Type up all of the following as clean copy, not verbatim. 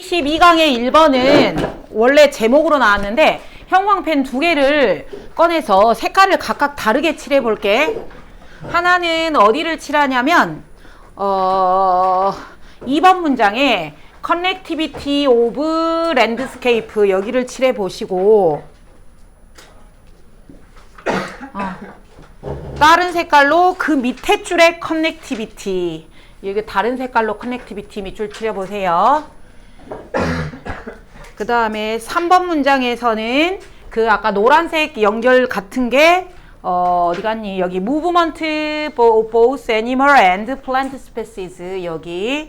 22강의 1번은 원래 제목으로 나왔는데 형광펜 두 개를 꺼내서 색깔을 각각 다르게 칠해 볼게. 하나는 어디를 칠하냐면 2번 문장에 Connectivity of Landscape 여기를 칠해 보시고 다른 색깔로 그 밑에 줄에 Connectivity 여기 다른 색깔로 Connectivity 밑줄 칠해 보세요. 그 다음에 3번 문장에서는 그 아까 노란색 연결 같은 게 어디 갔니? 여기 Movement both animal and plant species 여기.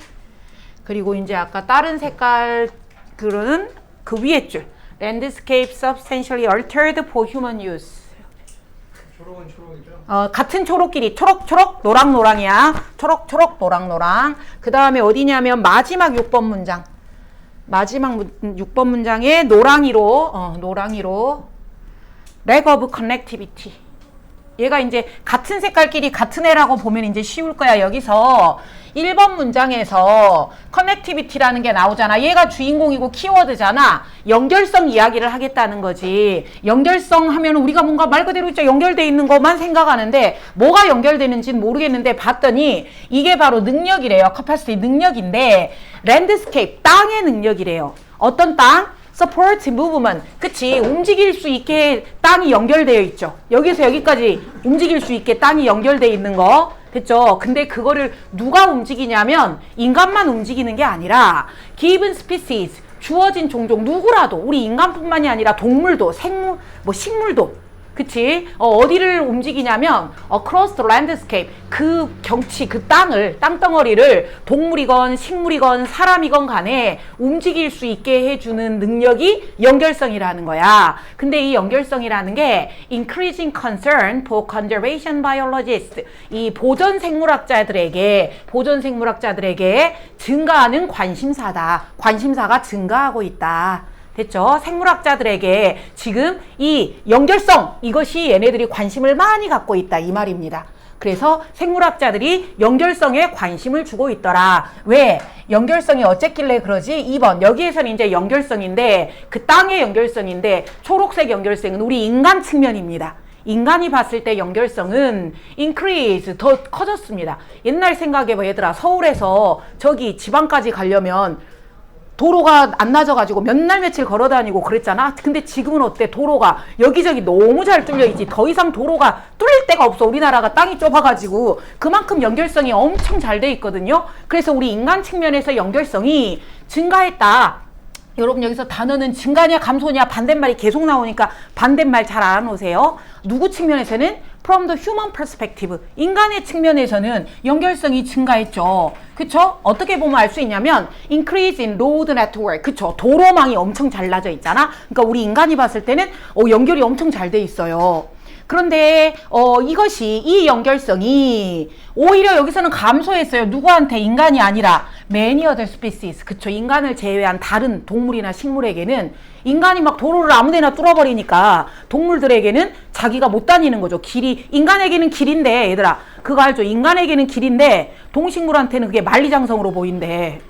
그리고 이제 아까 다른 색깔 그런 그 위에 줄 Landscape substantially altered for human use. 초록은 초록이죠? 같은 초록끼리 초록 노랑이야. 초록 노랑. 그 다음에 어디냐면 마지막 6번 문장. 마지막 6번 문장에 노랑이로 lack of connectivity. 얘가 이제 같은 색깔끼리 같은 애라고 보면 이제 쉬울 거야. 여기서 1번 문장에서 connectivity라는 게 나오잖아. 얘가 주인공이고 키워드잖아. 연결성 이야기를 하겠다는 거지. 연결성 하면 우리가 뭔가 말 그대로 진짜 연결돼 있는 것만 생각하는데 뭐가 연결되는지는 모르겠는데 봤더니 이게 바로 능력이래요. capacity 능력인데 랜드스케이프 땅의 능력이래요. 어떤 땅? support movement. 그치. 움직일 수 있게 땅이 연결되어 있죠. 여기서 여기까지 움직일 수 있게 땅이 연결되어 있는 거. 됐죠? 근데 그거를 누가 움직이냐면 인간만 움직이는 게 아니라 given species, 주어진 종족 누구라도 우리 인간뿐만이 아니라 동물도 생물, 뭐 식물도 그치? 어디를 움직이냐면 across the landscape 그 경치, 그 땅덩어리를 동물이건 식물이건 사람이건 간에 움직일 수 있게 해주는 능력이 연결성이라는 거야. 근데 이 연결성이라는 게 increasing concern for conservation biologists 이 보전 생물학자들에게 증가하는 관심사다. 관심사가 증가하고 있다. 됐죠? 생물학자들에게 지금 이 연결성 이것이 얘네들이 관심을 많이 갖고 있다 이 말입니다. 그래서 생물학자들이 연결성에 관심을 주고 있더라. 왜? 연결성이 어쨌길래 그러지? 2번 여기에서는 이제 연결성인데 그 땅의 연결성인데 초록색 연결성은 우리 인간 측면입니다. 인간이 봤을 때 연결성은 increase 더 커졌습니다. 옛날 생각해봐 얘들아. 서울에서 저기 지방까지 가려면 도로가 안 나져가지고 몇 날 며칠 걸어다니고 그랬잖아. 근데 지금은 어때? 도로가 여기저기 너무 잘 뚫려 있지. 더 이상 도로가 뚫릴 데가 없어. 우리나라가 땅이 좁아가지고 그만큼 연결성이 엄청 잘 돼 있거든요. 그래서 우리 인간 측면에서 연결성이 증가했다. 여러분 여기서 단어는 증가냐 감소냐 반대말이 계속 나오니까 반대말 잘 알아놓으세요. 누구 측면에서는 from the human perspective 인간의 측면에서는 연결성이 증가했죠. 그쵸? 어떻게 보면 알 수 있냐면 increase in road network 그쵸? 도로망이 엄청 잘라져 있잖아. 그러니까 우리 인간이 봤을 때는 연결이 엄청 잘 돼 있어요. 그런데 이것이 이 연결성이 오히려 여기서는 감소했어요. 누구한테? 인간이 아니라 many other species. 그쵸? 인간을 제외한 다른 동물이나 식물에게는 인간이 막 도로를 아무데나 뚫어버리니까 동물들에게는 자기가 못 다니는 거죠. 길이 인간에게는 길인데 얘들아 그거 알죠? 인간에게는 길인데 동식물한테는 그게 만리장성으로 보인대.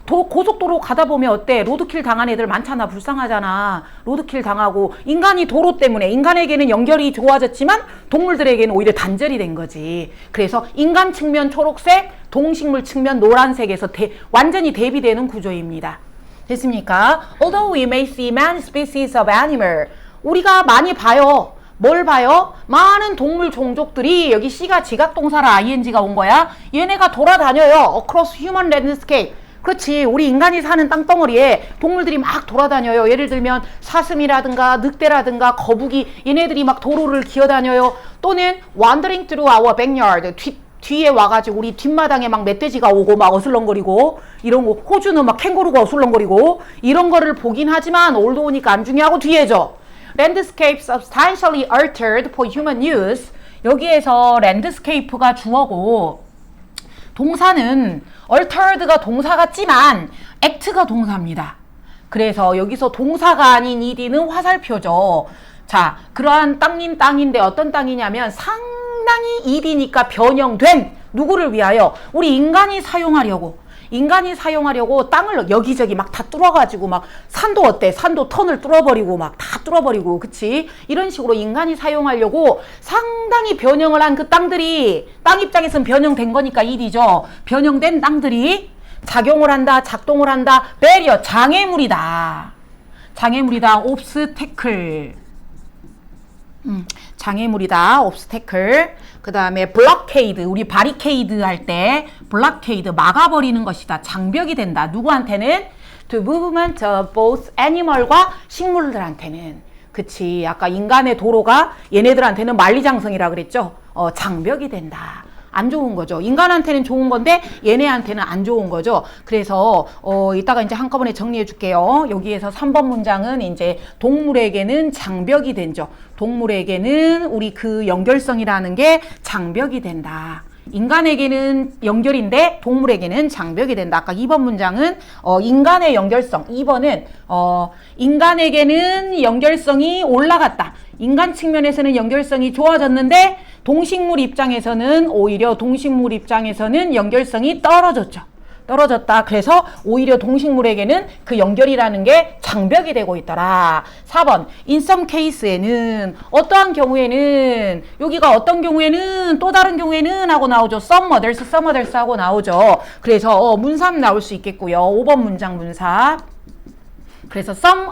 고속도로 가다 보면 어때? 로드킬 당한 애들 많잖아. 불쌍하잖아. 로드킬 당하고 인간이 도로 때문에 인간에게는 연결이 좋아졌지만 동물들에게는 오히려 단절이 된 거지. 그래서 인간 측면 초록색, 동식물 측면 노란색에서 완전히 대비되는 구조입니다. 됐습니까? Although we may see many species of animal 우리가 많이 봐요. 뭘 봐요? 많은 동물 종족들이 여기 C가 지각동사라 ing가 온 거야. 얘네가 돌아다녀요. Across human landscape. 그렇지. 우리 인간이 사는 땅덩어리에 동물들이 막 돌아다녀요. 예를 들면 사슴이라든가 늑대라든가 거북이 얘네들이 막 도로를 기어다녀요. 또는 wandering through our backyard. 뒤에 와가지고 우리 뒷마당에 막 멧돼지가 오고 막 어슬렁거리고 이런 거 호주는 막 캥거루가 어슬렁거리고 이런 거를 보긴 하지만 올드 오니까 안 중요하고 뒤에죠. Landscape substantially altered for human use. 여기에서 landscape가 주어고 동사는 altered가 동사 같지만 act가 동사입니다. 그래서 여기서 동사가 아닌 ed는 화살표죠. 자, 그러한 땅인데 어떤 땅이냐면 상당히 ed니까 변형된 누구를 위하여? 우리 인간이 사용하려고 인간이 사용하려고 땅을 여기저기 막 다 뚫어가지고 막 산도 어때? 산도 턴을 뚫어버리고 막 다 뚫어버리고 그치? 이런 식으로 인간이 사용하려고 상당히 변형을 한 그 땅들이 땅 입장에서는 변형된 거니까 일이죠. 변형된 땅들이 작용을 한다, 작동을 한다, 배리어, 장애물이다. 장애물이다, 옵스테클. 장애물이다, 옵스테클. 그 다음에 블록케이드, 우리 바리케이드 할 때 블록케이드, 막아버리는 것이다. 장벽이 된다. 누구한테는? To movement of both animal과 식물들한테는. 그치. 아까 인간의 도로가 얘네들한테는 만리장성이라 그랬죠. 장벽이 된다. 안 좋은 거죠. 인간한테는 좋은 건데 얘네한테는 안 좋은 거죠. 그래서 이따가 이제 한꺼번에 정리해 줄게요. 여기에서 3번 문장은 이제 동물에게는 장벽이 된죠. 동물에게는 우리 그 연결성이라는 게 장벽이 된다. 인간에게는 연결인데 동물에게는 장벽이 된다. 아까 2번 문장은 인간의 연결성. 2번은 인간에게는 연결성이 올라갔다. 인간 측면에서는 연결성이 좋아졌는데 동식물 입장에서는 오히려 동식물 입장에서는 연결성이 떨어졌죠. 떨어졌다. 그래서 오히려 동식물에게는 그 연결이라는 게 장벽이 되고 있더라. 4번 in some case에는 어떠한 경우에는 여기가 어떤 경우에는 또 다른 경우에는 하고 나오죠. some others 하고 나오죠. 그래서 문삽 나올 수 있겠고요. 5번 문장 문삽. 그래서 some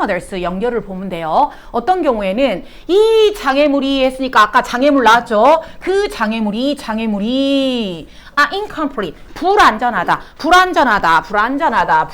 others 연결을 보면 돼요. 어떤 경우에는 이 장애물이 했으니까 아까 장애물 나왔죠. 그 장애물이 incomplete,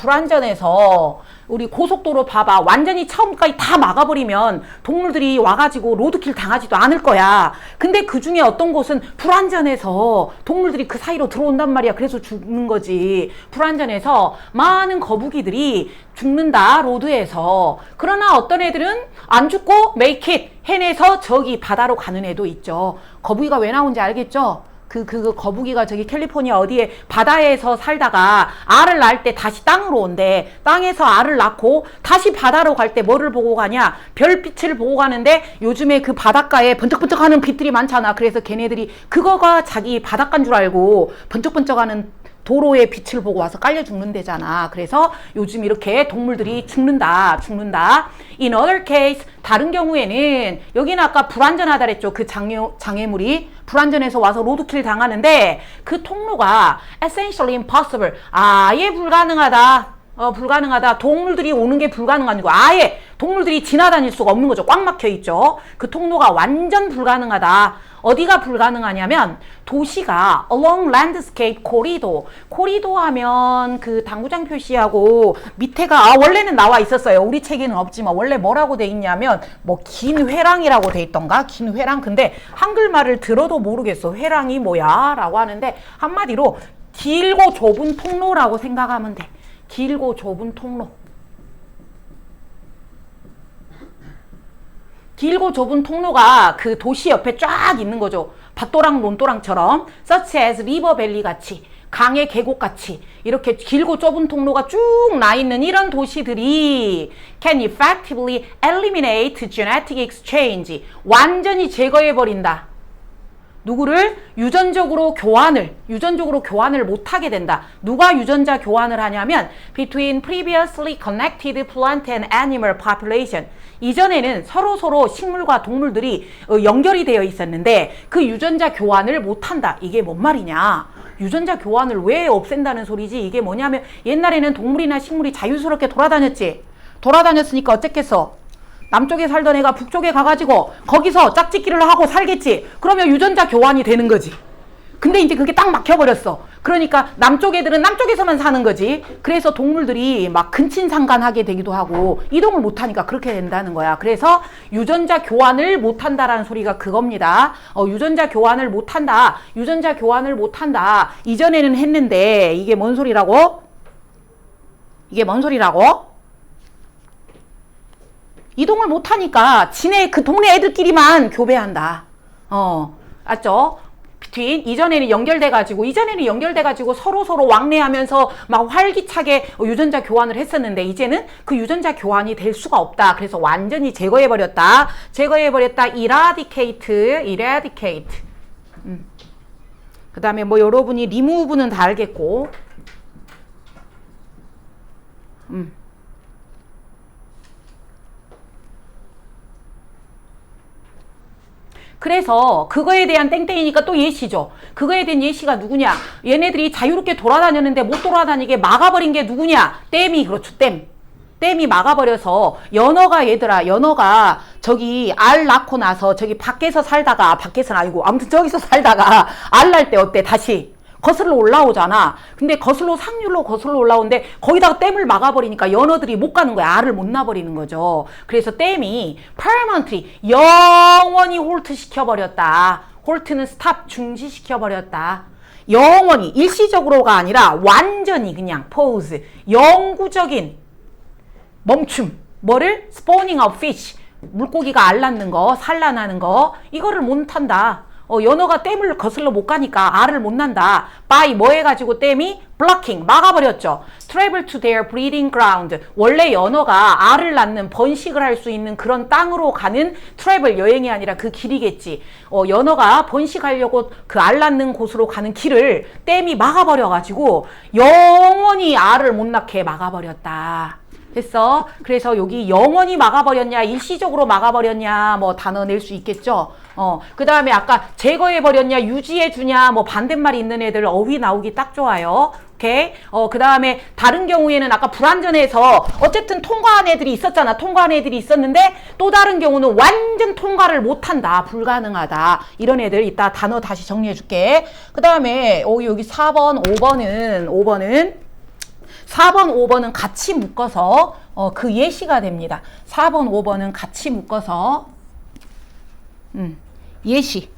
불안전해서 우리 고속도로 봐봐. 완전히 처음까지 다 막아버리면 동물들이 와가지고 로드킬 당하지도 않을 거야. 근데 그 중에 어떤 곳은 불안전해서 동물들이 그 사이로 들어온단 말이야. 그래서 죽는 거지. 불안전해서 많은 거북이들이 죽는다, 로드에서. 그러나 어떤 애들은 안 죽고 make it, 해내서 저기 바다로 가는 애도 있죠. 거북이가 왜 나온지 알겠죠? 그 거북이가 저기 캘리포니아 어디에 바다에서 살다가 알을 낳을 때 다시 땅으로 온대. 땅에서 알을 낳고 다시 바다로 갈 때 뭐를 보고 가냐? 별빛을 보고 가는데 요즘에 그 바닷가에 번쩍번쩍하는 빛들이 많잖아. 그래서 걔네들이 그거가 자기 바닷가인 줄 알고 번쩍번쩍하는 도로의 빛을 보고 와서 깔려 죽는 데잖아. 그래서 요즘 이렇게 동물들이 죽는다. In other case, 다른 경우에는 여기는 아까 불안전하다 그랬죠. 그 장애물이 불안전해서 와서 로드킬 당하는데 그 통로가 essentially impossible, 아예 불가능하다. 불가능하다. 동물들이 오는 게 불가능한 거. 아예 동물들이 지나다닐 수가 없는 거죠. 꽉 막혀 있죠. 그 통로가 완전 불가능하다. 어디가 불가능하냐면 도시가 along landscape corridor. 코리도 하면 그 당구장 표시하고 밑에가 원래는 나와 있었어요. 우리 책에는 없지만 원래 뭐라고 돼 있냐면 뭐 긴 회랑이라고 돼 있던가? 긴 회랑. 근데 한글말을 들어도 모르겠어. 회랑이 뭐야? 라고 하는데 한마디로 길고 좁은 통로라고 생각하면 돼. 길고 좁은 통로. 길고 좁은 통로가 그 도시 옆에 쫙 있는 거죠. 밭도랑 논도랑처럼 such as river valley 같이 강의 계곡 같이 이렇게 길고 좁은 통로가 쭉 나 있는 이런 도시들이 can effectively eliminate genetic exchange, 완전히 제거해버린다. 누구를? 유전적으로 교환을 못하게 된다. 누가 유전자 교환을 하냐면 between previously connected plant and animal population. 이전에는 서로 식물과 동물들이 연결이 되어 있었는데 그 유전자 교환을 못한다. 이게 뭔 말이냐? 유전자 교환을 왜 없앤다는 소리지? 이게 뭐냐면 옛날에는 동물이나 식물이 자유스럽게 돌아다녔으니까 어쨌겠어? 남쪽에 살던 애가 북쪽에 가가지고 거기서 짝짓기를 하고 살겠지. 그러면 유전자 교환이 되는 거지. 근데 이제 그게 딱 막혀버렸어. 그러니까 남쪽 애들은 남쪽에서만 사는 거지. 그래서 동물들이 막 근친상간하게 되기도 하고 이동을 못하니까 그렇게 된다는 거야. 그래서 유전자 교환을 못한다라는 소리가 그겁니다. 유전자 교환을 못한다. 이전에는 했는데 이게 뭔 소리라고? 이동을 못하니까 지네 그 동네 애들끼리만 교배한다. 알죠? 이전에는 연결돼가지고 서로 서로 막 활기차게 유전자 교환을 했었는데 이제는 그 유전자 교환이 될 수가 없다. 그래서 완전히 제거해버렸다. eradicate. 그 다음에 뭐 여러분이 remove는 다 알겠고 그래서 그거에 대한 땡땡이니까 또 예시죠. 그거에 대한 예시가 누구냐? 얘네들이 자유롭게 돌아다녔는데 못 돌아다니게 막아버린 게 누구냐? 댐이 그렇죠. 댐이 막아버려서 연어가 저기 알 낳고 나서 저기 밖에서는 아니고 아무튼 저기서 살다가 알 날 때 어때? 다시 거슬러 올라오잖아. 근데 상률로 거슬러 올라오는데 거기다가 댐을 막아버리니까 연어들이 못 가는 거야. 알을 못 낳아버리는 거죠. 그래서 댐이 permanently 영원히 홀트 시켜버렸다. 홀트는 스탑 중지시켜버렸다. 영원히 일시적으로가 아니라 완전히 그냥 pause 영구적인 멈춤. 뭐를? spawning of fish. 물고기가 알 낳는 거, 산란하는 거 이거를 못 한다. 연어가 댐을 거슬러 못 가니까 알을 못 난다. by 뭐 해가지고 댐이 blocking 막아버렸죠. travel to their breeding ground. 원래 연어가 알을 낳는 번식을 할 수 있는 그런 땅으로 가는 travel 여행이 아니라 그 길이겠지. 연어가 번식하려고 그 알 낳는 곳으로 가는 길을 댐이 막아버려가지고 영원히 알을 못 낳게 막아버렸다. 됐어? 그래서 여기 영원히 막아버렸냐, 일시적으로 막아버렸냐, 뭐 단어 낼 수 있겠죠? 그 다음에 아까 제거해버렸냐, 유지해주냐, 뭐 반대말이 있는 애들 어휘 나오기 딱 좋아요. 오케이? 그 다음에 다른 경우에는 아까 불완전해서 어쨌든 통과한 애들이 있었잖아. 통과한 애들이 있었는데 또 다른 경우는 완전 통과를 못한다. 불가능하다. 이런 애들 이따 단어 다시 정리해줄게. 그 다음에 여기 4번, 5번은 같이 묶어서 그 예시가 됩니다. 4번, 5번은 같이 묶어서 예시.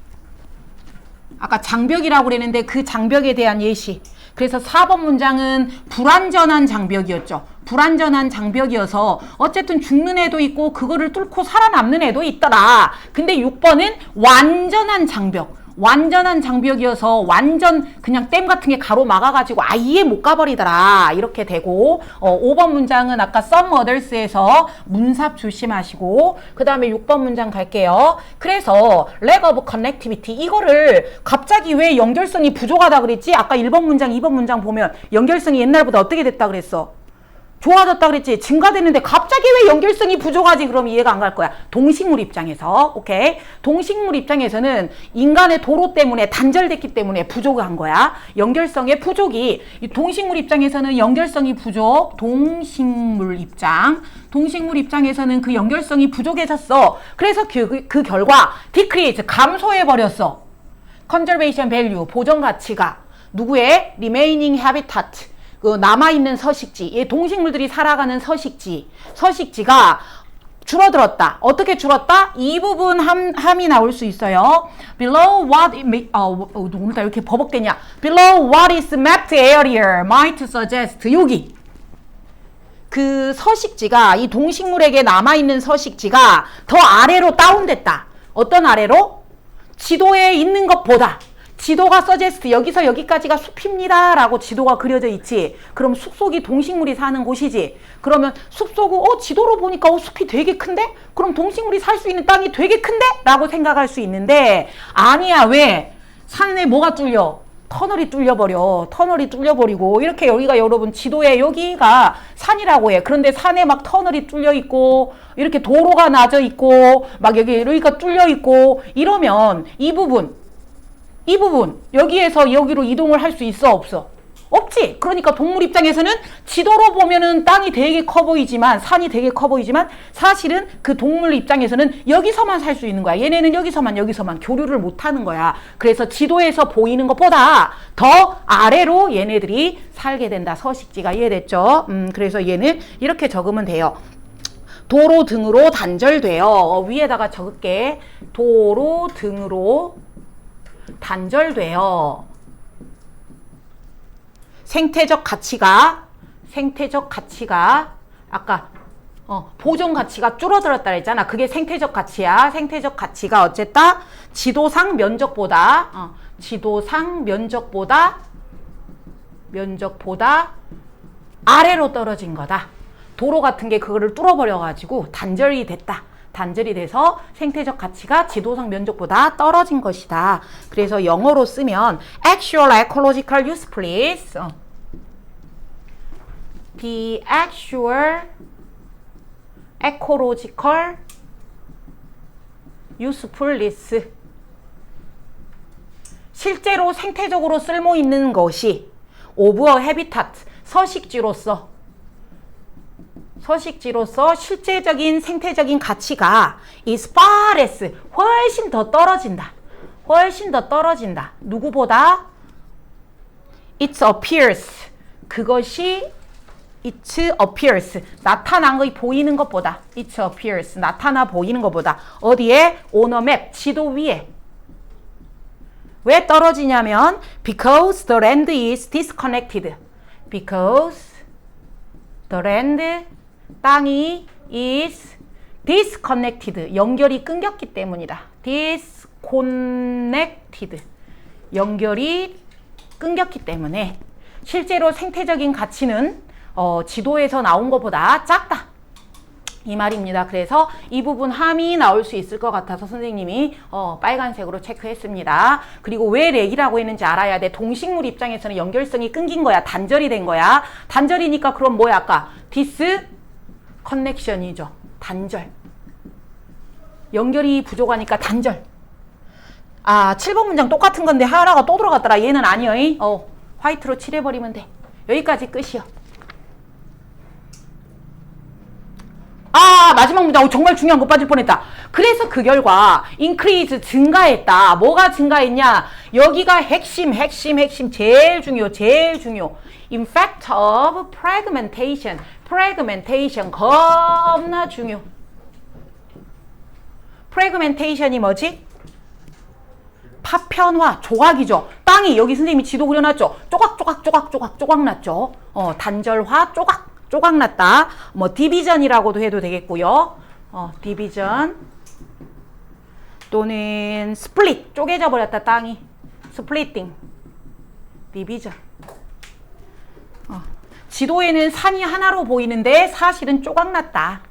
아까 장벽이라고 그랬는데 그 장벽에 대한 예시. 그래서 4번 문장은 불완전한 장벽이었죠. 불완전한 장벽이어서 어쨌든 죽는 애도 있고 그거를 뚫고 살아남는 애도 있더라. 근데 6번은 완전한 장벽. 완전한 장벽이어서 완전 그냥 댐 같은 게 가로막아가지고 아예 못 가버리더라. 이렇게 되고 5번 문장은 아까 some others에서 문삽 조심하시고 그 다음에 6번 문장 갈게요. 그래서 lack of connectivity 이거를 갑자기 왜 연결성이 부족하다 그랬지? 아까 1번 문장, 2번 문장 보면 연결성이 옛날보다 어떻게 됐다 그랬어? 좋아졌다 그랬지. 증가됐는데 갑자기 왜 연결성이 부족하지? 그럼 이해가 안 갈 거야. 동식물 입장에서. 오케이? 동식물 입장에서는 인간의 도로 때문에 단절됐기 때문에 부족한 거야. 연결성의 부족이 동식물 입장에서는 연결성이 부족. 동식물 입장에서는 그 연결성이 부족해졌어. 그래서 그 결과 decrease 감소해버렸어. conservation value 보존 가치가 누구의? remaining habitat 그 남아있는 서식지, 동식물들이 살아가는 서식지가 줄어들었다. 어떻게 줄었다? 이 부분 함이 나올 수 있어요. Below what it may, 오늘따라 이렇게 버벅대냐? Below what is mapped area might suggest. 여기. 그 서식지가, 이 동식물에게 남아있는 서식지가 더 아래로 다운됐다. 어떤 아래로? 지도에 있는 것보다. 지도가 서제스트 여기서 여기까지가 숲입니다 라고 지도가 그려져 있지. 그럼 숲속이 동식물이 사는 곳이지. 그러면 숲속은 지도로 보니까 숲이 되게 큰데? 그럼 동식물이 살 수 있는 땅이 되게 큰데? 라고 생각할 수 있는데 아니야. 왜? 산에 뭐가 뚫려? 터널이 뚫려버리고 이렇게 여기가 여러분 지도에 여기가 산이라고 해. 그런데 산에 막 터널이 뚫려 있고 이렇게 도로가 나져 있고 막 여기가 뚫려 있고 이러면 이 부분 여기에서 여기로 이동을 할 수 있어 없어? 없지. 그러니까 동물 입장에서는 지도로 보면은 땅이 되게 커 보이지만 산이 되게 커 보이지만 사실은 그 동물 입장에서는 여기서만 살 수 있는 거야. 얘네는 여기서만 교류를 못 하는 거야. 그래서 지도에서 보이는 것보다 더 아래로 얘네들이 살게 된다. 서식지가 이해됐죠? 그래서 얘는 이렇게 적으면 돼요. 도로 등으로 단절되어. 위에다가 적을게. 도로 등으로 단절되어 생태적 가치가 아까 보존 가치가 줄어들었다 했잖아. 그게 생태적 가치야. 생태적 가치가 어쨌다 지도상 면적보다 아래로 떨어진 거다. 도로 같은 게 그거를 뚫어버려 가지고 단절이 돼서 생태적 가치가 지도상 면적보다 떨어진 것이다. 그래서 영어로 쓰면 actual ecological usefulness the actual ecological usefulness. 실제로 생태적으로 쓸모 있는 것이 of a habitat, 서식지로서 실제적인 생태적인 가치가 is far less, 훨씬 더 떨어진다. 누구보다? It appears. 그것이 it appears. 나타난 거 보이는 것보다. It appears. 나타나 보이는 것보다. 어디에? On a map. 지도 위에. 왜 떨어지냐면 because the land is disconnected. because the land, 땅이 is disconnected. 연결이 끊겼기 때문이다. disconnected. 연결이 끊겼기 때문에 실제로 생태적인 가치는 지도에서 나온 것보다 작다. 이 말입니다. 그래서 이 부분 함이 나올 수 있을 것 같아서 선생님이 빨간색으로 체크했습니다. 그리고 왜 렉이라고 했는지 알아야 돼. 동식물 입장에서는 연결성이 끊긴 거야. 단절이 된 거야. 단절이니까 그럼 뭐야 아까? 디스커넥션이죠. 단절. 연결이 부족하니까 단절. 아, 7번 문장 똑같은 건데 하나가 또 들어갔더라. 얘는 아니요. 화이트로 칠해버리면 돼. 여기까지 끝이요. 아, 마지막 문장. 정말 중요한 거 빠질 뻔했다. 그래서 그 결과 increase, 증가했다. 뭐가 증가했냐? 여기가 핵심 제일 중요. Effect of fragmentation. fragmentation 겁나 중요. fragmentation이 뭐지? 파편화, 조각이죠. 땅이 여기 선생님이 지도 그려놨죠. 조각 났죠. 단절화, 조각 났다. 뭐 디비전이라고도 해도 되겠고요. 디비전 또는 스플릿, 쪼개져 버렸다. 땅이 스플리팅, 디비전. 지도에는 산이 하나로 보이는데 사실은 조각 났다.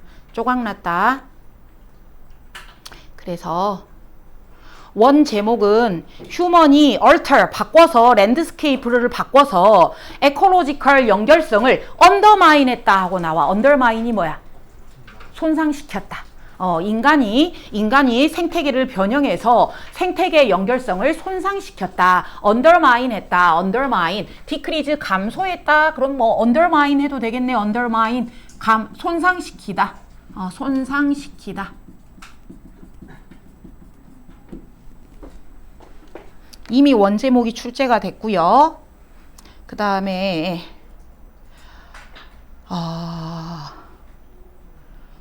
그래서 원 제목은 휴먼이 alter, 바꿔서 랜드스케이프를 바꿔서 에콜로지컬 연결성을 언더마인 했다 하고 나와. 언더마인이 뭐야? 손상시켰다. 인간이 생태계를 변형해서 생태계 연결성을 손상시켰다. 언더마인 했다. 언더마인. 디크리즈 감소했다. 그럼 뭐 언더마인 해도 되겠네. 언더마인. 손상시키다. 손상시키다. 이미 원제목이 출제가 됐고요. 그 다음에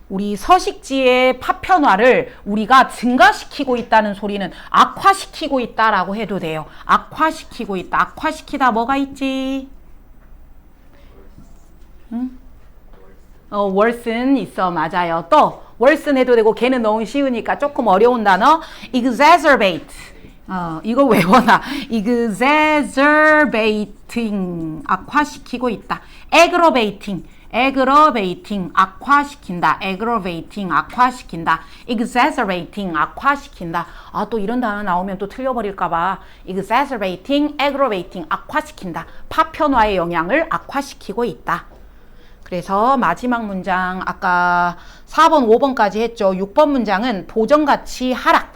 우리 서식지의 파편화를 우리가 증가시키고 있다는 소리는 악화시키고 있다라고 해도 돼요. 악화시키고 있다. 악화시키다 뭐가 있지? worsen 있어. 맞아요. 또 worsen 해도 되고 걔는 너무 쉬우니까 조금 어려운 단어 exacerbate. 이거 외워놔. exacerbating 악화시키고 있다. aggravating 악화시킨다. aggravating 악화시킨다. exacerbating 악화시킨다. 아, 또 이런 단어 나오면 또 틀려버릴까봐. exacerbating, aggravating 악화시킨다. 파편화의 영향을 악화시키고 있다. 그래서 마지막 문장 아까 4번, 5번까지 했죠. 6번 문장은 보전가치 하락.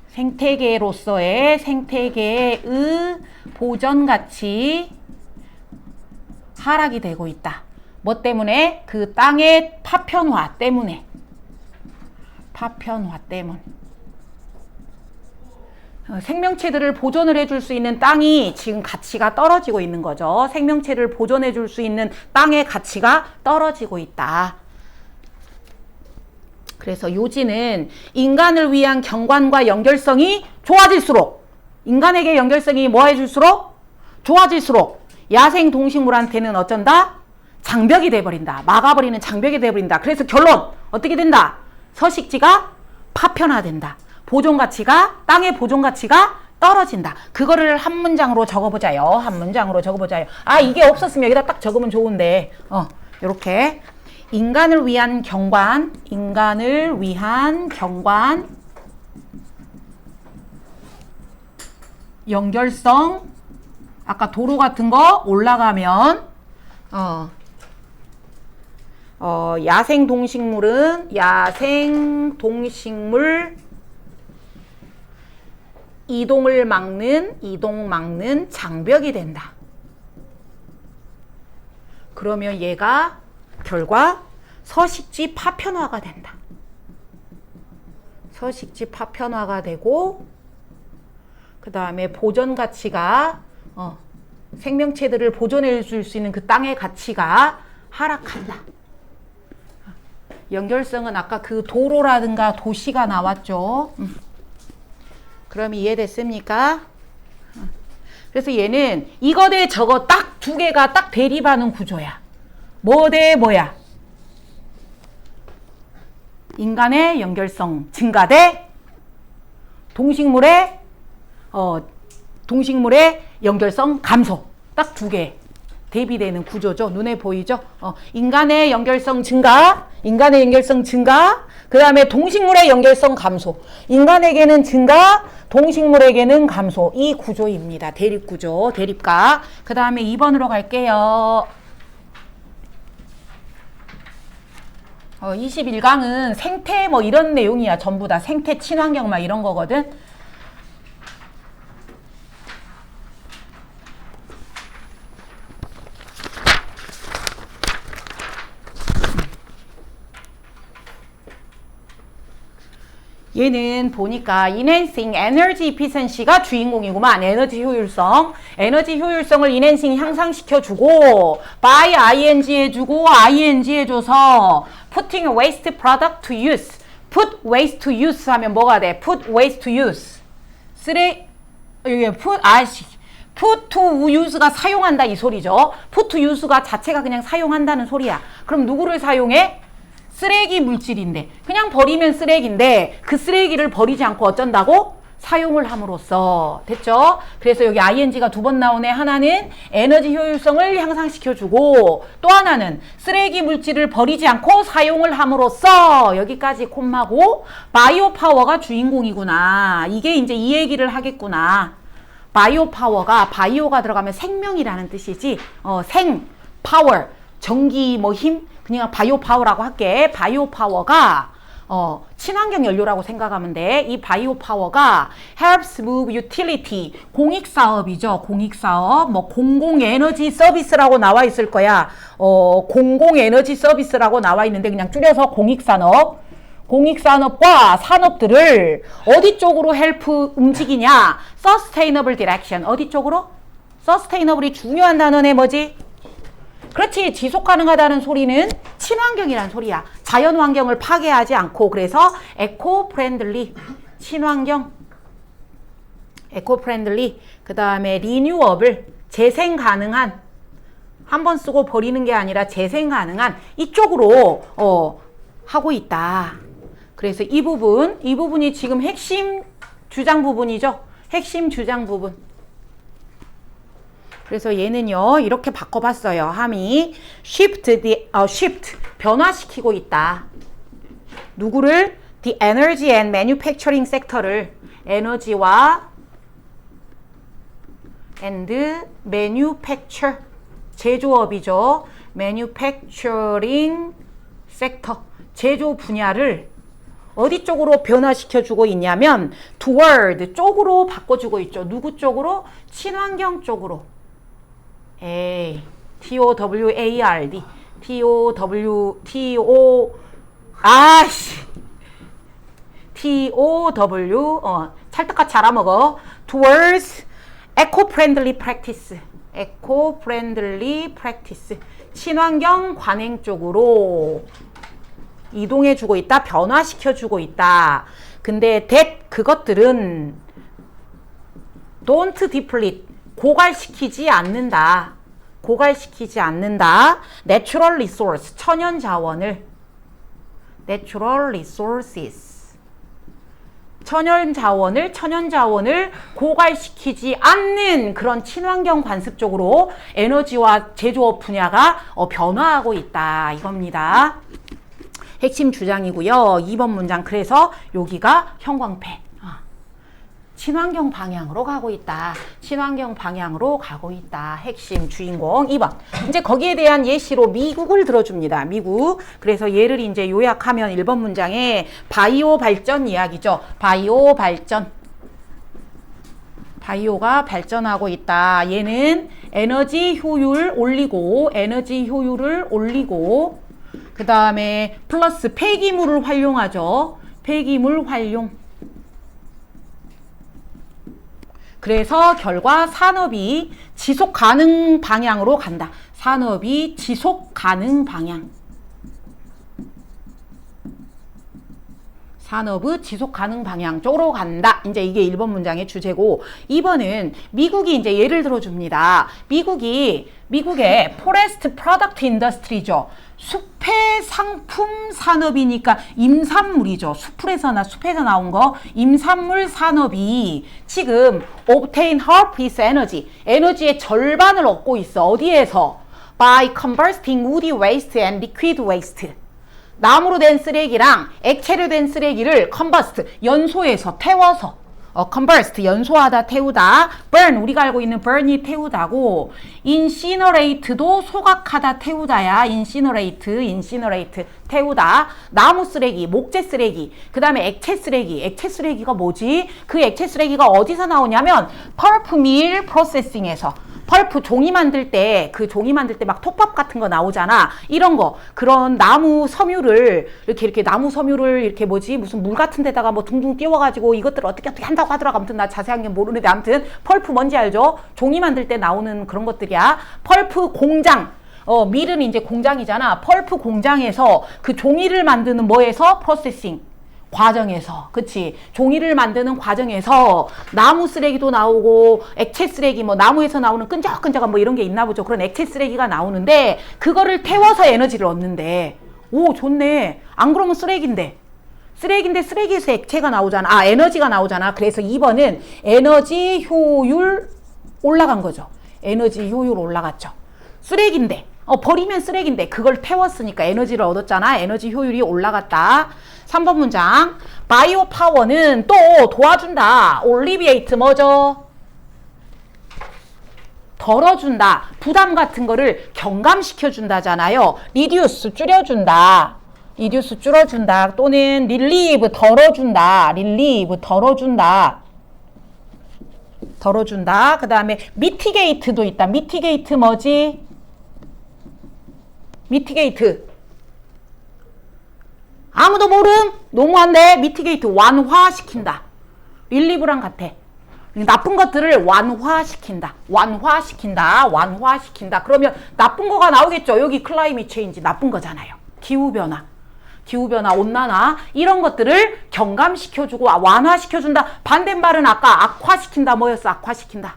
생태계의 보전가치 하락이 되고 있다. 뭐 때문에? 그 땅의 파편화 때문에. 생명체들을 보존을 해줄 수 있는 땅이 지금 가치가 떨어지고 있는 거죠. 생명체를 보존해 줄 수 있는 땅의 가치가 떨어지고 있다. 그래서 요지는 인간을 위한 경관과 연결성이 좋아질수록, 인간에게 연결성이 뭐 해줄수록? 좋아질수록 야생 동식물한테는 어쩐다? 장벽이 돼버린다. 막아버리는 장벽이 돼버린다. 그래서 결론 어떻게 된다? 서식지가 파편화된다. 보존가치가, 땅의 보존가치가 떨어진다. 그거를 한 문장으로 적어보자요. 아, 이게 없었으면 여기다 딱 적으면 좋은데 요렇게 인간을 위한 경관, 연결성 아까 도로 같은 거 올라가면 야생 동식물은 야생 동식물 이동 막는 장벽이 된다. 그러면 얘가 결과 서식지 파편화가 된다. 서식지 파편화가 되고 그 다음에 보존 가치가 생명체들을 보존해 줄 수 있는 그 땅의 가치가 하락한다. 연결성은 아까 그 도로라든가 도시가 나왔죠. 그럼 이해됐습니까? 그래서 얘는 이거 대 저거 딱 두 개가 딱 대립하는 구조야. 뭐 대 뭐야? 인간의 연결성 증가 대 동식물의 연결성 감소. 딱 두 개 대비되는 구조죠. 눈에 보이죠? 인간의 연결성 증가, 그 다음에 동식물의 연결성 감소. 인간에게는 증가, 동식물에게는 감소. 이 구조입니다. 대립구조, 대립각. 그 다음에 2번으로 갈게요. 21강은 생태 뭐 이런 내용이야. 전부 다 생태 친환경 막 이런 거거든. 얘는 보니까 enhancing energy efficiency가 주인공이구만. 에너지 효율성을 enhancing 향상시켜주고 by ing 해주고 ing 해줘서 putting waste product to use. put waste to use 하면 뭐가 돼? put waste to use. put to use가 사용한다 이 소리죠. put to use가 자체가 그냥 사용한다는 소리야. 그럼 누구를 사용해? 쓰레기 물질인데 그냥 버리면 쓰레기인데 그 쓰레기를 버리지 않고 어쩐다고? 사용을 함으로써. 됐죠? 그래서 여기 ing가 두 번 나오네. 하나는 에너지 효율성을 향상시켜주고 또 하나는 쓰레기 물질을 버리지 않고 사용을 함으로써. 여기까지 콤마고 바이오 파워가 주인공이구나. 이게 이제 이 얘기를 하겠구나. 바이오 파워가 바이오가 들어가면 생명이라는 뜻이지. 파워 전기 뭐 힘 그냥 바이오 파워라고 할게. 바이오 파워가 친환경 연료라고 생각하면 돼. 이 바이오 파워가 helps move utility 공익사업이죠. 공익사업 뭐 공공에너지 서비스라고 나와 있을 거야. 공공에너지 서비스라고 나와 있는데 그냥 줄여서 공익산업. 공익산업과 산업들을 어디 쪽으로 헬프 움직이냐? sustainable direction. 어디 쪽으로? sustainable이 중요한 단어네 뭐지? 그렇지. 지속 가능하다는 소리는 친환경이란 소리야. 자연환경을 파괴하지 않고. 그래서 에코 프렌들리 친환경 에코 프렌들리 그 다음에 리뉴어블 재생 가능한 한 번 쓰고 버리는 게 아니라 재생 가능한 이쪽으로 하고 있다. 그래서 이 부분이 지금 핵심 주장 부분이죠. 핵심 주장 부분. 그래서 얘는요 이렇게 바꿔봤어요. 함이 shift 변화시키고 있다. 누구를? The energy and manufacturing sector를 에너지와 and manufacture 제조업이죠. manufacturing sector 제조 분야를 어디 쪽으로 변화시켜주고 있냐면 toward 쪽으로 바꿔주고 있죠. 누구 쪽으로? 친환경 쪽으로. TOWARD 찰떡같이 알아먹어. towards eco-friendly practice 친환경 관행 쪽으로 이동해주고 있다. 변화시켜주고 있다. 근데 그것들은 don't deplete 고갈시키지 않는다. Natural resource, 천연 자원을 Natural resources 천연 자원을 고갈시키지 않는 그런 친환경 관습 쪽으로 에너지와 제조업 분야가 변화하고 있다. 이겁니다. 핵심 주장이고요. 2번 문장. 그래서 여기가 형광펜. 친환경 방향으로 가고 있다. 친환경 방향으로 가고 있다. 핵심 주인공 2번. 이제 거기에 대한 예시로 미국을 들어줍니다. 미국. 그래서 얘를 이제 요약하면 1번 문장에 바이오 발전 이야기죠. 바이오 발전. 바이오가 발전하고 있다. 얘는 에너지 효율 올리고, 에너지 효율을 올리고, 그 다음에 플러스 폐기물을 활용하죠. 폐기물 활용. 그래서 결과 산업이 지속 가능 방향으로 간다. 산업이 지속 가능 방향. 산업의 지속 가능 방향 쪽으로 간다. 이제 이게 1번 문장의 주제고, 2번은 미국이 이제 예를 들어줍니다. 미국의 포레스트 프로덕트 인더스트리죠. 숲의 상품 산업이니까 임산물이죠. 숲에서 나온 거 임산물 산업이 지금 obtain half its energy, 에너지의 절반을 얻고 있어. 어디에서? By combusting woody waste and liquid waste. 나무로 된 쓰레기랑 액체로 된 쓰레기를 combust, 연소해서 태워서 combust, 연소하다, 태우다. burn, 우리가 알고 있는 burn이 태우다고. incinerate도 소각하다, 태우다야. incinerate, 태우다. 나무 쓰레기, 목재 쓰레기, 그 다음에 액체 쓰레기. 액체 쓰레기가 뭐지? 그 액체 쓰레기가 어디서 나오냐면 pulp mill processing에서. 펄프 종이 만들 때, 그 종이 만들 때 막 톱밥 같은 거 나오잖아. 이런 거. 그런 나무 섬유를, 이렇게 나무 섬유를 이렇게 무슨 물 같은 데다가 뭐 둥둥 띄워가지고 이것들을 어떻게 한다고 하더라고. 아무튼 나 자세한 게 모르는데 아무튼 펄프 뭔지 알죠? 종이 만들 때 나오는 그런 것들이야. 펄프 공장. 밀은 이제 공장이잖아. 펄프 공장에서 그 종이를 만드는 뭐에서? 프로세싱. 과정에서, 그치? 종이를 만드는 과정에서 나무 쓰레기도 나오고 액체 쓰레기, 뭐 나무에서 나오는 끈적끈적한 뭐 이런 게 있나 보죠. 그런 액체 쓰레기가 나오는데 그거를 태워서 에너지를 얻는데, 오 좋네. 안 그러면 쓰레기인데 쓰레기에서 액체가 나오잖아. 에너지가 나오잖아. 그래서 2번은 에너지 효율 올라간 거죠. 에너지 효율 올라갔죠. 쓰레기인데 버리면 쓰레기인데 그걸 태웠으니까 에너지를 얻었잖아. 에너지 효율이 올라갔다. 3번 문장. 바이오 파워는 또 도와준다. 올리비에이트 뭐죠? 덜어준다. 부담 같은 거를 경감시켜준다잖아요. 리듀스 줄여준다. 리듀스 줄여준다. 또는 릴리브 덜어준다. 릴리브 덜어준다. 덜어준다. 그 다음에 미티게이트도 있다. 미티게이트 뭐지? 미티게이트. 아무도 모름? 너무한데? 미티게이트 완화시킨다. 릴리브랑 같아. 나쁜 것들을 완화시킨다. 완화시킨다. 그러면 나쁜 거가 나오겠죠. 여기 클라이밋 체인지 나쁜 거잖아요. 기후변화, 온난화 이런 것들을 경감시켜주고 완화시켜준다. 반대말은 아까 악화시킨다 뭐였어? 악화시킨다.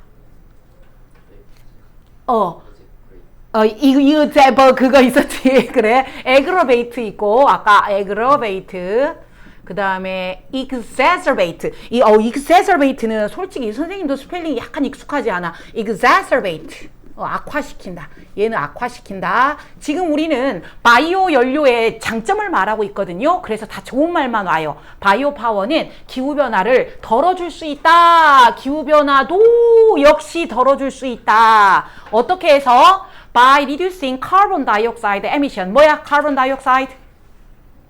이거 그거 있었지. 그래. 에그러베이트 있고, 아까 에그러베이트. 그 다음에 exacerbate. exacerbate는 솔직히 선생님도 스펠링이 약간 익숙하지 않아. exacerbate. 악화시킨다. 얘는 악화시킨다. 지금 우리는 바이오 연료의 장점을 말하고 있거든요. 그래서 다 좋은 말만 와요. 바이오 파워는 기후변화를 덜어줄 수 있다. 기후변화도 역시 덜어줄 수 있다. 어떻게 해서? By reducing carbon dioxide emission. 뭐야? carbon dioxide?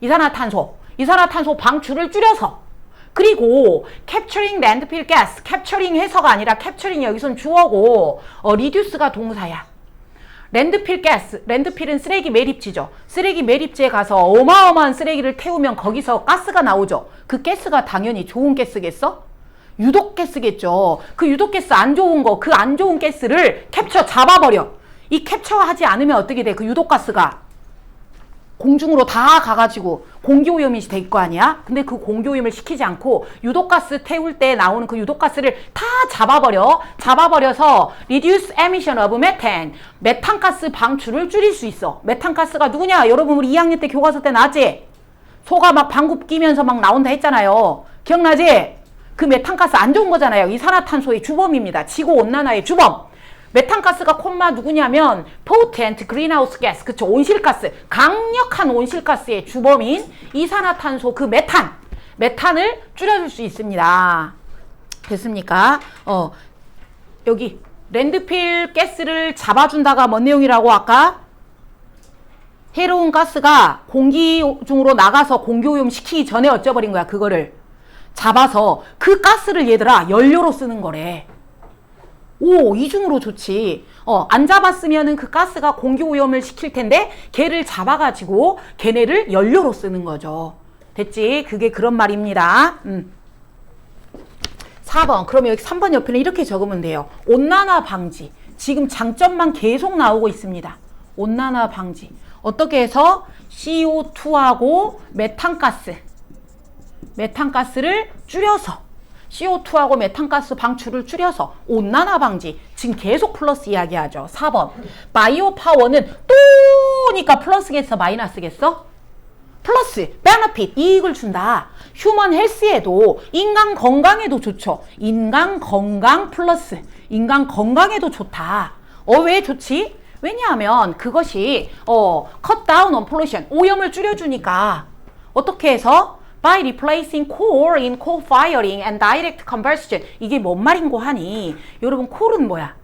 이산화탄소 방출을 줄여서. 그리고 capturing landfill gas. capturing 해서가 아니라 capturing 여기선 주어고 reduce가 동사야. 랜드필 가스. 랜드필은 쓰레기 매립지죠. 쓰레기 매립지에 가서 어마어마한 쓰레기를 태우면 거기서 가스가 나오죠. 그 가스가 당연히 좋은 가스겠어? 유독가스겠죠. 그 유독가스 안 좋은 거, 그 안 좋은 가스를 캡처 잡아버려. 이 캡처하지 않으면 어떻게 돼? 그 유독가스가 공중으로 다 가가지고 공기오염이 될 거 아니야? 근데 그 공기오염을 시키지 않고 유독가스 태울 때 나오는 그 유독가스를 다 잡아버려서 reduce emission of methane. 메탄가스 방출을 줄일 수 있어. 메탄가스가 누구냐? 여러분 우리 2학년 때 교과서 때 나왔지? 소가 막 방구 끼면서 막 나온다 했잖아요. 기억나지? 그 메탄가스 안 좋은 거잖아요. 이산화탄소의 주범입니다. 지구온난화의 주범. 메탄가스가 콤마 누구냐면 potent greenhouse gas. 그쵸? 온실가스. 강력한 온실가스의 주범인 이산화탄소 그 메탄을 줄여줄 수 있습니다. 됐습니까? 여기 랜드필 가스를 잡아준다가 뭔 내용이라고 아까? 해로운 가스가 공기 중으로 나가서 공기오염 시키기 전에 어쩌버린 거야. 그거를 잡아서 그 가스를 얘들아 연료로 쓰는 거래. 오, 이중으로 좋지. 안 잡았으면은 그 가스가 공기오염을 시킬 텐데 걔를 잡아가지고 걔네를 연료로 쓰는 거죠. 됐지? 그게 그런 말입니다. 4번. 그러면 여기 3번 옆에는 이렇게 적으면 돼요. 온난화 방지. 지금 장점만 계속 나오고 있습니다. 온난화 방지. 어떻게 해서 CO2하고 메탄가스를 줄여서 CO2하고 메탄가스 방출을 줄여서 온난화 방지. 지금 계속 플러스 이야기하죠. 4번. 바이오 파워는 또니까 플러스겠어? 마이너스겠어? 플러스, 베너핏, 이익을 준다. 휴먼 헬스에도 인간 건강에도 좋죠. 인간 건강 플러스, 인간 건강에도 좋다. 왜 좋지? 왜냐하면 그것이 cut down on pollution, 오염을 줄여주니까 어떻게 해서 by replacing coal in coal firing and direct combustion. 이게 뭔 말인고 하니 여러분 콜은 뭐야?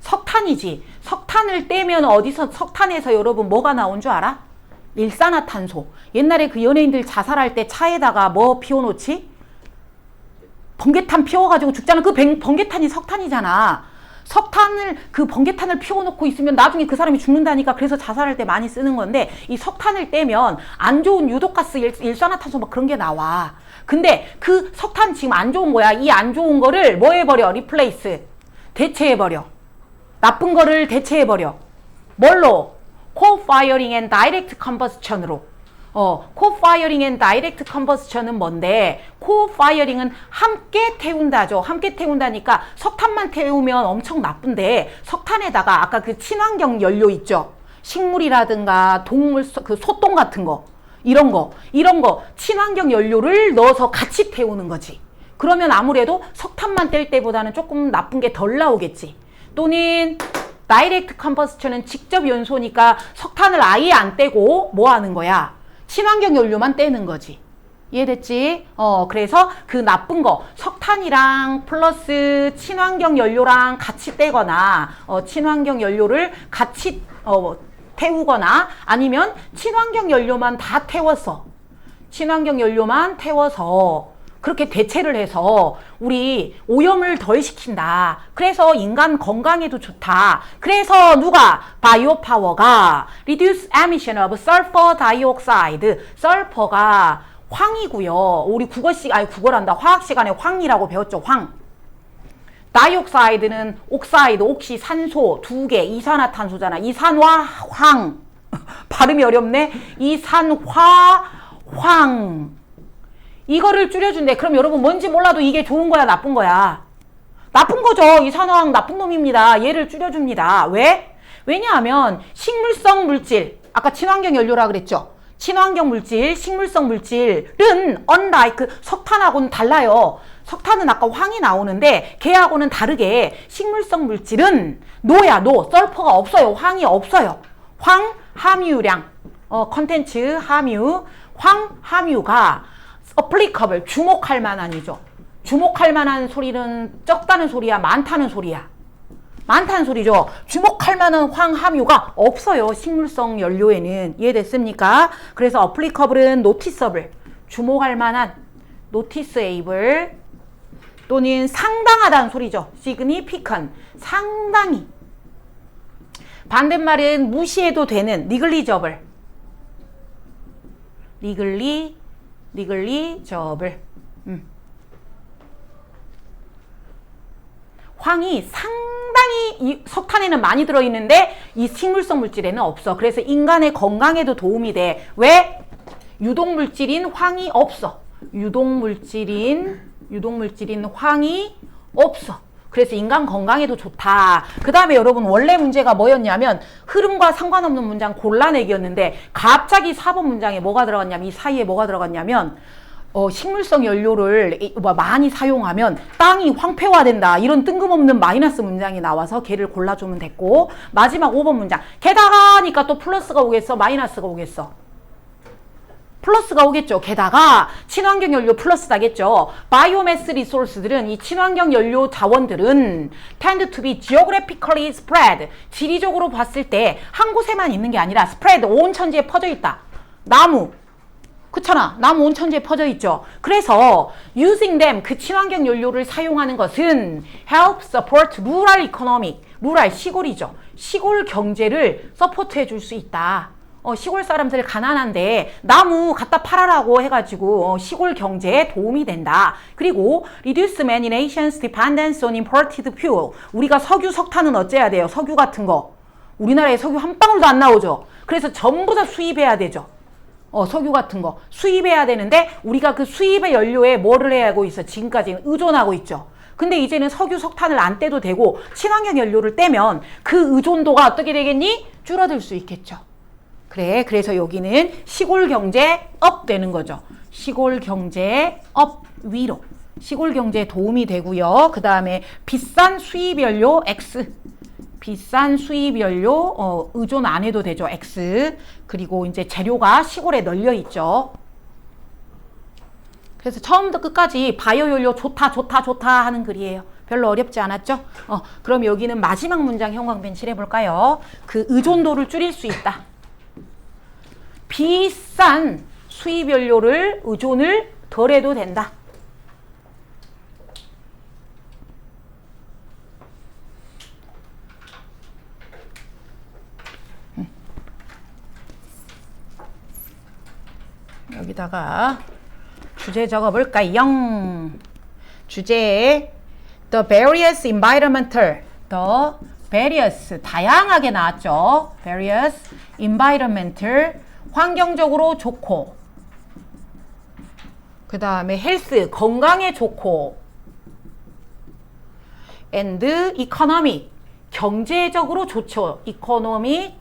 석탄이지. 석탄을 떼면 어디서 석탄에서 여러분 뭐가 나온 줄 알아? 일산화탄소. 옛날에 그 연예인들 자살할 때 차에다가 뭐 피워놓지? 번개탄 피워가지고 죽잖아. 그 번개탄이 석탄이잖아. 그 번개탄을 피워놓고 있으면 나중에 그 사람이 죽는다니까. 그래서 자살할 때 많이 쓰는 건데 이 석탄을 떼면 안 좋은 유독가스, 일산화탄소 막 그런 게 나와. 근데 그 석탄 지금 안 좋은 거야. 이 안 좋은 거를 뭐 해버려? 리플레이스. 대체해버려. 나쁜 거를 대체해버려. 뭘로? coal firing and direct combustion으로. coal firing and direct combustion은 뭔데? coal firing은 함께 태운다죠. 함께 태운다니까 석탄만 태우면 엄청 나쁜데 석탄에다가 아까 그 친환경 연료 있죠. 식물이라든가 동물, 그 소똥 같은 거. 이런 거 친환경 연료를 넣어서 같이 태우는 거지. 그러면 아무래도 석탄만 뗄 때보다는 조금 나쁜 게 덜 나오겠지. 또는 다이렉트 컴버스션은 직접 연소니까 석탄을 아예 안 떼고 뭐 하는 거야? 친환경 연료만 떼는 거지. 이해됐지? 그래서 그 나쁜 거 석탄이랑 플러스 친환경 연료랑 같이 떼거나 친환경 연료를 같이 태우거나 아니면 친환경 연료만 다 태워서 그렇게 대체를 해서 우리 오염을 덜 시킨다. 그래서 인간 건강에도 좋다. 그래서 누가? 바이오파워가 reduce emission of sulfur dioxide. sulfur가 황이고요. 우리 국어란다. 화학 시간에 황이라고 배웠죠. 황. 다이옥사이드는 옥사이드, 옥시, 산소 두 개, 이산화탄소잖아. 이산화, 황. 발음이 어렵네. 이산화, 황. 이거를 줄여준대. 그럼 여러분 뭔지 몰라도 이게 좋은 거야, 나쁜 거야? 나쁜 거죠. 이산화황 나쁜 놈입니다. 얘를 줄여줍니다. 왜? 왜냐하면 식물성 물질, 아까 친환경 연료라 그랬죠. 친환경 물질, 식물성 물질은 unlike 석탄하고는 달라요. 석탄은 아까 황이 나오는데 걔하고는 다르게 식물성 물질은 노야, 썰퍼가 없어요. 황이 없어요. 황 함유량, 컨텐츠 함유, 황 함유가 applicable, 주목할 만한이죠. 주목할 만한 소리는 적다는 소리야, 많다는 소리야. 많다는 소리죠. 주목할 만한 황 함유가 없어요. 식물성 연료에는. 이해됐습니까? 그래서 applicable은 noticeable, 주목할 만한, noticeable 또는 상당하다는 소리죠. significant, 상당히. 반대말은 무시해도 되는 negligible, negligible. 황이 상당히 이 석탄에는 많이 들어있는데 이 식물성 물질에는 없어. 그래서 인간의 건강에도 도움이 돼. 왜? 유독물질인 황이 없어. 유독물질인 황이 없어. 그래서 인간 건강에도 좋다. 그 다음에 여러분 원래 문제가 뭐였냐면 흐름과 상관없는 문장 골라내기였는데 갑자기 4번 문장에 뭐가 들어갔냐면 이 사이에 뭐가 들어갔냐면 식물성 연료를 많이 사용하면 땅이 황폐화된다. 이런 뜬금없는 마이너스 문장이 나와서 걔를 골라주면 됐고 마지막 5번 문장 게다가 하니까 또 플러스가 오겠어? 마이너스가 오겠어? 플러스가 오겠죠. 게다가 친환경 연료 플러스다겠죠. 바이오매스 리소스들은 이 친환경 연료 자원들은 tend to be geographically spread. 지리적으로 봤을 때 한 곳에만 있는 게 아니라 spread 온 천지에 퍼져 있다. 나무. 그렇잖아. 나무 온 천지에 퍼져 있죠. 그래서 using them 그 친환경 연료를 사용하는 것은 help support rural economic. rural 시골이죠. 시골 경제를 서포트해 줄 수 있다. 시골 사람들 가난한데 나무 갖다 팔아라고 해가지고 시골 경제에 도움이 된다. 그리고 reduce many nations dependence on imported fuel. 우리가 석유, 석탄은 어째야 돼요? 석유 같은 거. 우리나라에 석유 한 방울도 안 나오죠. 그래서 전부 다 수입해야 되죠. 석유 같은 거 수입해야 되는데 우리가 그 수입의 연료에 뭐를 해야 하고 있어? 지금까지는 의존하고 있죠. 근데 이제는 석유, 석탄을 안 떼도 되고 친환경 연료를 떼면 그 의존도가 어떻게 되겠니? 줄어들 수 있겠죠. 그래, 그래서 여기는 시골 경제 업 되는 거죠. 시골 경제 업 위로. 시골 경제에 도움이 되고요. 그 다음에 비싼 수입 연료 X. 비싼 수입 연료 의존 안 해도 되죠. X. 그리고 이제 재료가 시골에 널려 있죠. 그래서 처음부터 끝까지 바이오 연료 좋다 좋다 좋다 하는 글이에요. 별로 어렵지 않았죠? 그럼 여기는 마지막 문장 형광펜칠 해볼까요? 그 의존도를 줄일 수 있다. 비싼 수입 연료를 의존을 덜 해도 된다. 여기다가 주제 적어볼까요? 주제 The various environmental 다양하게 나왔죠. various environmental 환경적으로 좋고 그 다음에 health 건강에 좋고 and economic 경제적으로 좋죠. economic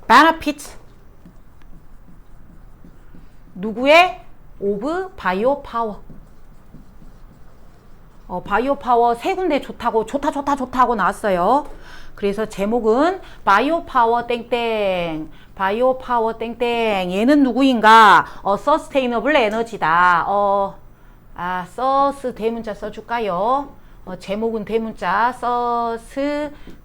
benefits 누구의? of 바이오 파워. 바이오 파워 세 군데 좋다고 좋다고 나왔어요. 그래서 제목은 바이오 파워 땡땡. 바이오 파워 땡땡. 얘는 누구인가? 서스테이너블 에너지다. 서스 대문자 써줄까요? 제목은 대문자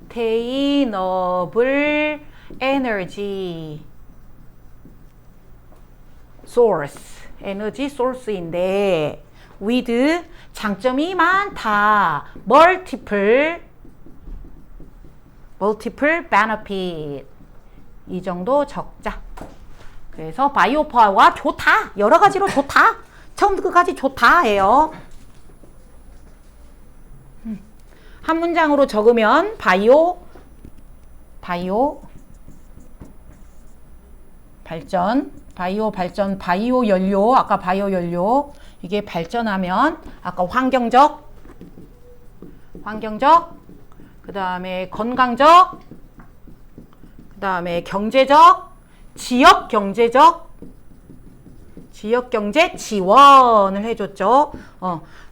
서스테이너블 에너지 source 에너지 소스인데 with 장점이 많다. multiple benefit 이 정도 적자. 그래서 바이오 파워가 좋다. 여러 가지로 좋다. 처음부터 끝까지 좋다 해요. 한 문장으로 적으면 바이오 발전, 바이오 연료, 아까 바이오 연료, 이게 발전하면, 아까 환경적, 그 다음에 건강적, 그 다음에 경제적, 지역 경제 지원을 해줬죠.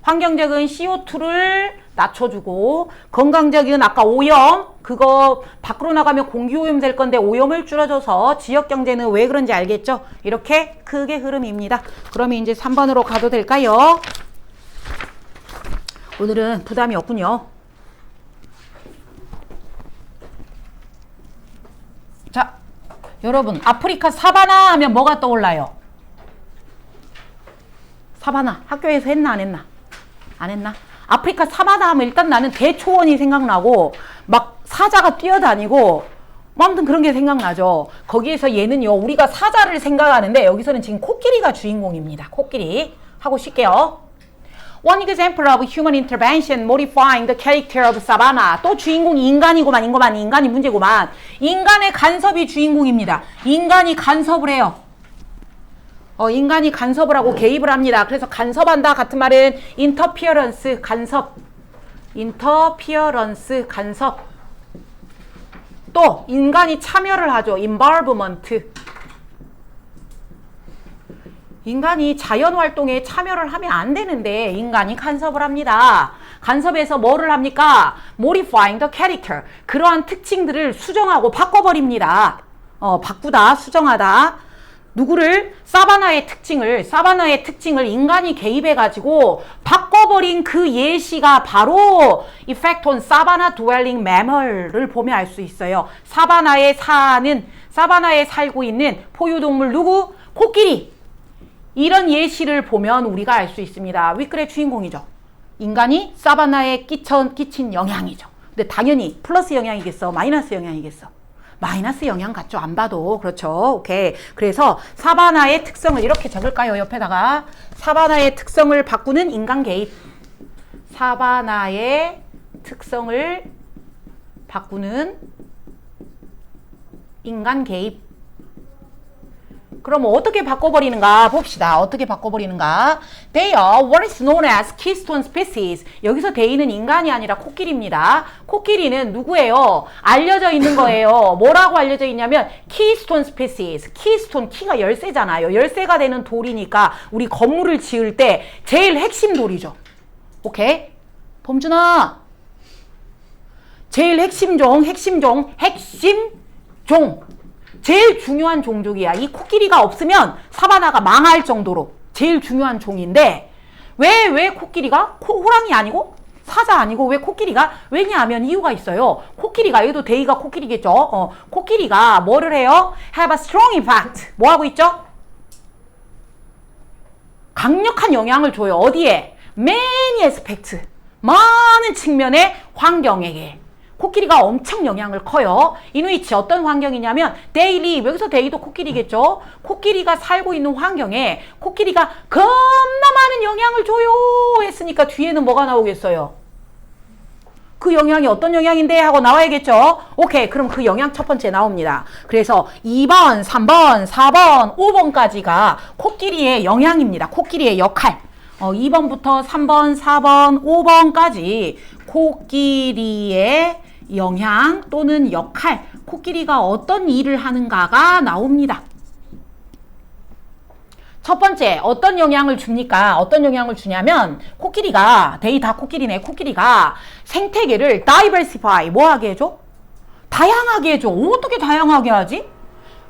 환경적은 CO2를 낮춰주고, 건강적인 아까 오염, 그거 밖으로 나가면 공기오염 될 건데 오염을 줄여줘서 지역경제는 왜 그런지 알겠죠? 이렇게 크게 흐름입니다. 그러면 이제 3번으로 가도 될까요? 오늘은 부담이 없군요. 자, 여러분 아프리카 사바나 하면 뭐가 떠올라요? 사바나 학교에서 했나 안 했나? 안 했나? 아프리카 사바나 하면 일단 나는 대초원이 생각나고 막 사자가 뛰어다니고 뭐 아무튼 그런 게 생각나죠. 거기에서 얘는요 우리가 사자를 생각하는데 여기서는 지금 코끼리가 주인공입니다. 코끼리 하고 쉴게요. One example of human intervention modifying the character of savanna. 또 주인공이 인간이 문제구만. 인간의 간섭이 주인공입니다. 인간이 간섭을 해요. 인간이 간섭을 하고 개입을 합니다. 그래서 간섭한다 같은 말은 interference 간섭. 또 인간이 참여를 하죠. involvement. 인간이 자연활동에 참여를 하면 안 되는데 인간이 간섭을 합니다. 간섭에서 뭐를 합니까? modifying the character. 그러한 특징들을 수정하고 바꿔버립니다. 바꾸다, 수정하다. 누구를? 사바나의 특징을 인간이 개입해가지고 바꿔버린 그 예시가 바로 Effect on Savanna Dwelling Mammal을 보면 알 수 있어요. 사바나에 살고 있는 포유동물 누구? 코끼리. 이런 예시를 보면 우리가 알 수 있습니다. 윗글의 주인공이죠. 인간이 사바나에 끼친 영향이죠. 근데 당연히 플러스 영향이겠어? 마이너스 영향이겠어? 마이너스 영향 같죠? 안 봐도. 그렇죠. 오케이. 그래서 사바나의 특성을 이렇게 적을까요? 옆에다가. 사바나의 특성을 바꾸는 인간 개입. 사바나의 특성을 바꾸는 인간 개입. 그럼 어떻게 바꿔버리는가 봅시다. 어떻게 바꿔버리는가. They are what is known as keystone species. 여기서 they는 인간이 아니라 코끼리입니다. 코끼리는 누구예요? 알려져 있는 거예요. 뭐라고 알려져 있냐면 keystone species. keystone, 키가 열쇠잖아요. 열쇠가 되는 돌이니까 우리 건물을 지을 때 제일 핵심 돌이죠. 오케이? 범준아. 제일 핵심 종. 제일 중요한 종족이야. 이 코끼리가 없으면 사바나가 망할 정도로 제일 중요한 종인데 왜 코끼리가? 호랑이 아니고? 사자 아니고 왜 코끼리가? 왜냐하면 이유가 있어요. 코끼리가, 여기도 데이가 코끼리겠죠? 코끼리가 뭐를 해요? Have a strong impact. 뭐 하고 있죠? 강력한 영향을 줘요. 어디에? Many aspects. 많은 측면의 환경에게. 코끼리가 엄청 영향을 커요. 이누이치 어떤 환경이냐면 데일리, 여기서 데이도 코끼리겠죠. 코끼리가 살고 있는 환경에 코끼리가 겁나 많은 영향을 줘요 했으니까 뒤에는 뭐가 나오겠어요? 그 영향이 어떤 영향인데 하고 나와야겠죠. 오케이, 그럼 그 영향 첫 번째 나옵니다. 그래서 2번, 3번, 4번, 5번까지가 코끼리의 영향입니다. 코끼리의 역할. 2번부터 3번, 4번, 5번까지 코끼리의 영향 또는 역할, 코끼리가 어떤 일을 하는가가 나옵니다. 첫 번째, 어떤 영향을 줍니까? 어떤 영향을 주냐면 코끼리가, 데이 다 코끼리네. 코끼리가 생태계를 diversify, 뭐하게 해줘? 다양하게 해줘. 어떻게 다양하게 하지?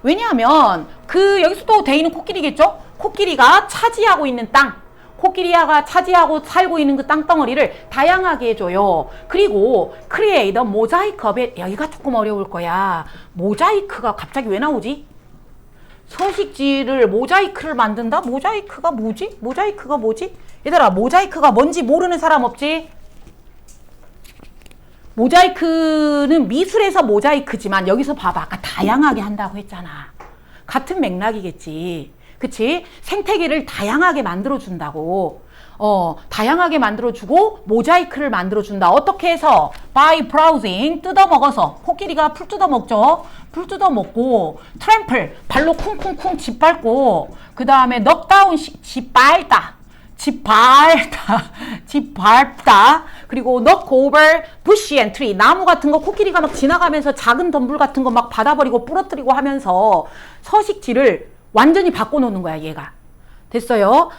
왜냐하면 여기서도 데이는 코끼리겠죠? 코끼리가 차지하고 있는 땅, 코끼리가 차지하고 살고 있는 그 땅덩어리를 다양하게 해줘요. 그리고 create a mosaic of it. 여기가 조금 어려울 거야. 모자이크가 갑자기 왜 나오지? 서식지를 모자이크를 만든다? 모자이크가 뭐지? 모자이크가 뭐지? 얘들아, 모자이크가 뭔지 모르는 사람 없지? 모자이크는 미술에서 모자이크지만 여기서 봐봐. 아까 다양하게 한다고 했잖아. 같은 맥락이겠지. 그치? 생태계를 다양하게 만들어준다고. 다양하게 만들어주고 모자이크를 만들어준다. 어떻게 해서? By browsing, 뜯어먹어서. 코끼리가 풀 뜯어먹죠. 풀 뜯어먹고 트램플, 발로 쿵쿵쿵 짓밟고 그 다음에 knockdown, 짓밟다. 그리고 knock over bush and tree. 나무 같은 거 코끼리가 막 지나가면서 작은 덤불 같은 거 막 받아버리고 부러뜨리고 하면서 서식지를 완전히 바꿔놓는 거야, 얘가. 됐어요?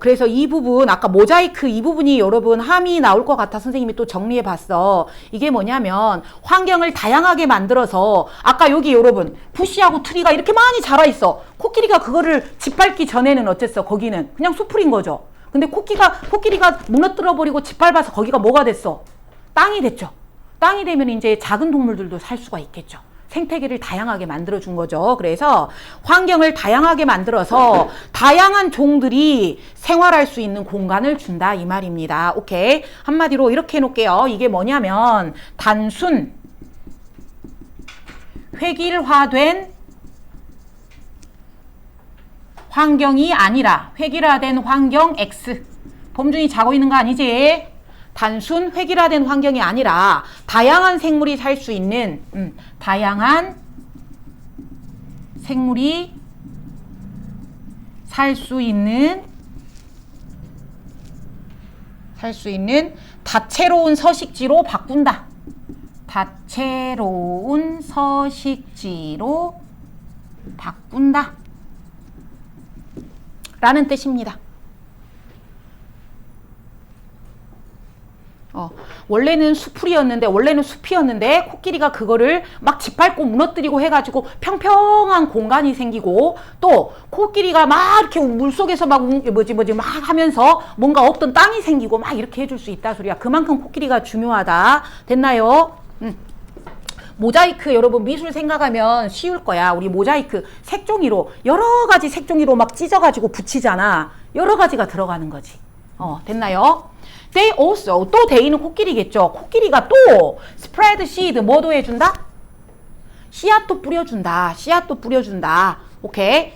그래서 이 부분, 아까 모자이크 이 부분이 여러분 함이 나올 것 같아 선생님이 또 정리해 봤어. 이게 뭐냐면 환경을 다양하게 만들어서 아까 여기 여러분 부시하고 트리가 이렇게 많이 자라 있어. 코끼리가 그거를 짓밟기 전에는 어쨌어? 거기는 그냥 수풀인 거죠. 근데 코끼리가 무너뜨려 버리고 짓밟아서 거기가 뭐가 됐어? 땅이 됐죠. 땅이 되면 이제 작은 동물들도 살 수가 있겠죠. 생태계를 다양하게 만들어준 거죠. 그래서 환경을 다양하게 만들어서 다양한 종들이 생활할 수 있는 공간을 준다 이 말입니다. 오케이. 한마디로 이렇게 해놓을게요. 이게 뭐냐면 단순 획일화된 환경이 아니라 획일화된 환경 X. 범준이 자고 있는 거 아니지? 단순 획일화된 환경이 아니라 다양한 생물이 살 수 있는 다양한 생물이 살 수 있는 다채로운 서식지로 바꾼다. 다채로운 서식지로 바꾼다. 라는 뜻입니다. 원래는 숲이었는데 코끼리가 그거를 막 짓밟고 무너뜨리고 해가지고 평평한 공간이 생기고 또 코끼리가 막 이렇게 물속에서 막 막 하면서 뭔가 없던 땅이 생기고 막 이렇게 해줄 수 있다 소리야. 그만큼 코끼리가 중요하다. 됐나요? 모자이크 여러분 미술 생각하면 쉬울 거야. 우리 모자이크 색종이로 여러 가지 색종이로 막 찢어가지고 붙이잖아. 여러 가지가 들어가는 거지. 됐나요? They also 또 they는 코끼리겠죠. 코끼리가 또 spread seed 뭐도 해준다? 씨앗도 뿌려준다. 씨앗도 뿌려준다. 오케이.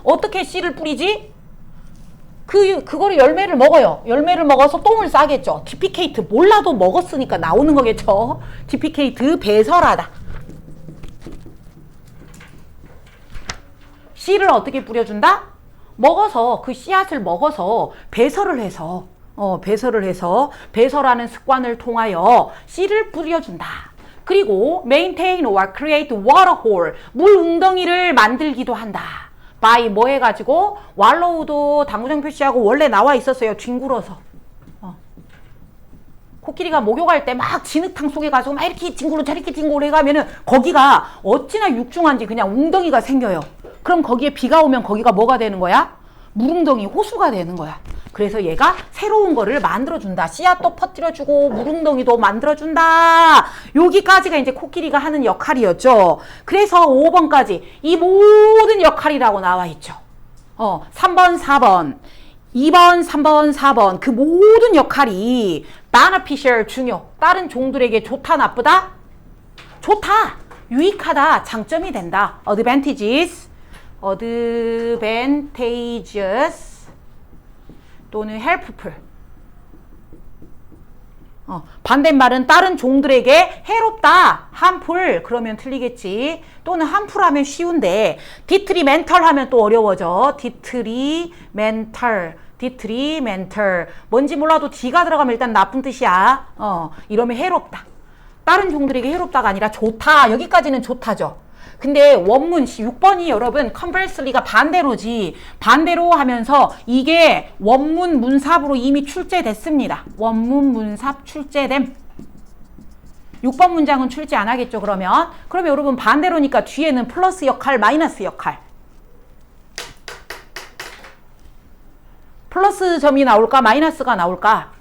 어떻게 씨를 뿌리지? 그거를 열매를 먹어요. 열매를 먹어서 똥을 싸겠죠. 디피케이트 몰라도 먹었으니까 나오는 거겠죠. 디피케이트 배설하다. 씨를 어떻게 뿌려준다? 먹어서 그 씨앗을 먹어서 배설을 해서 배설하는 습관을 통하여 씨를 뿌려준다. 그리고 maintain or create water hole 물 웅덩이를 만들기도 한다. by 뭐 해가지고 wallow도 당구장 표시하고 원래 나와 있었어요. 뒹굴어서. 코끼리가 목욕할 때 막 진흙탕 속에 가서 막 이렇게 뒹굴어 저렇게 뒹굴어 해가면은 거기가 어찌나 육중한지 그냥 웅덩이가 생겨요. 그럼 거기에 비가 오면 거기가 뭐가 되는 거야? 물웅덩이 호수가 되는 거야. 그래서 얘가 새로운 거를 만들어준다. 씨앗도 퍼뜨려주고 물웅덩이도 만들어준다. 여기까지가 이제 코끼리가 하는 역할이었죠. 그래서 5번까지 이 모든 역할이라고 나와 있죠. 3번, 4번, 2번, 3번, 4번 그 모든 역할이 beneficial 중요. 다른 종들에게 좋다, 나쁘다? 좋다, 유익하다, 장점이 된다. advantageous 또는 helpful. 반대말은 다른 종들에게 해롭다, harmful 그러면 틀리겠지. 또는 harmful 하면 쉬운데 detrimental 하면 또 어려워져. detrimental 뭔지 몰라도 D가 들어가면 일단 나쁜 뜻이야. 이러면 해롭다. 다른 종들에게 해롭다가 아니라 좋다. 여기까지는 좋다죠. 근데 원문 6번이 여러분 conversely가 반대로지. 반대로 하면서 이게 원문 문삽으로 이미 출제됐습니다. 원문 문삽 출제됨. 6번 문장은 출제 안 하겠죠. 그러면 여러분 반대로니까 뒤에는 플러스 역할, 마이너스 역할. 플러스 점이 나올까? 마이너스가 나올까?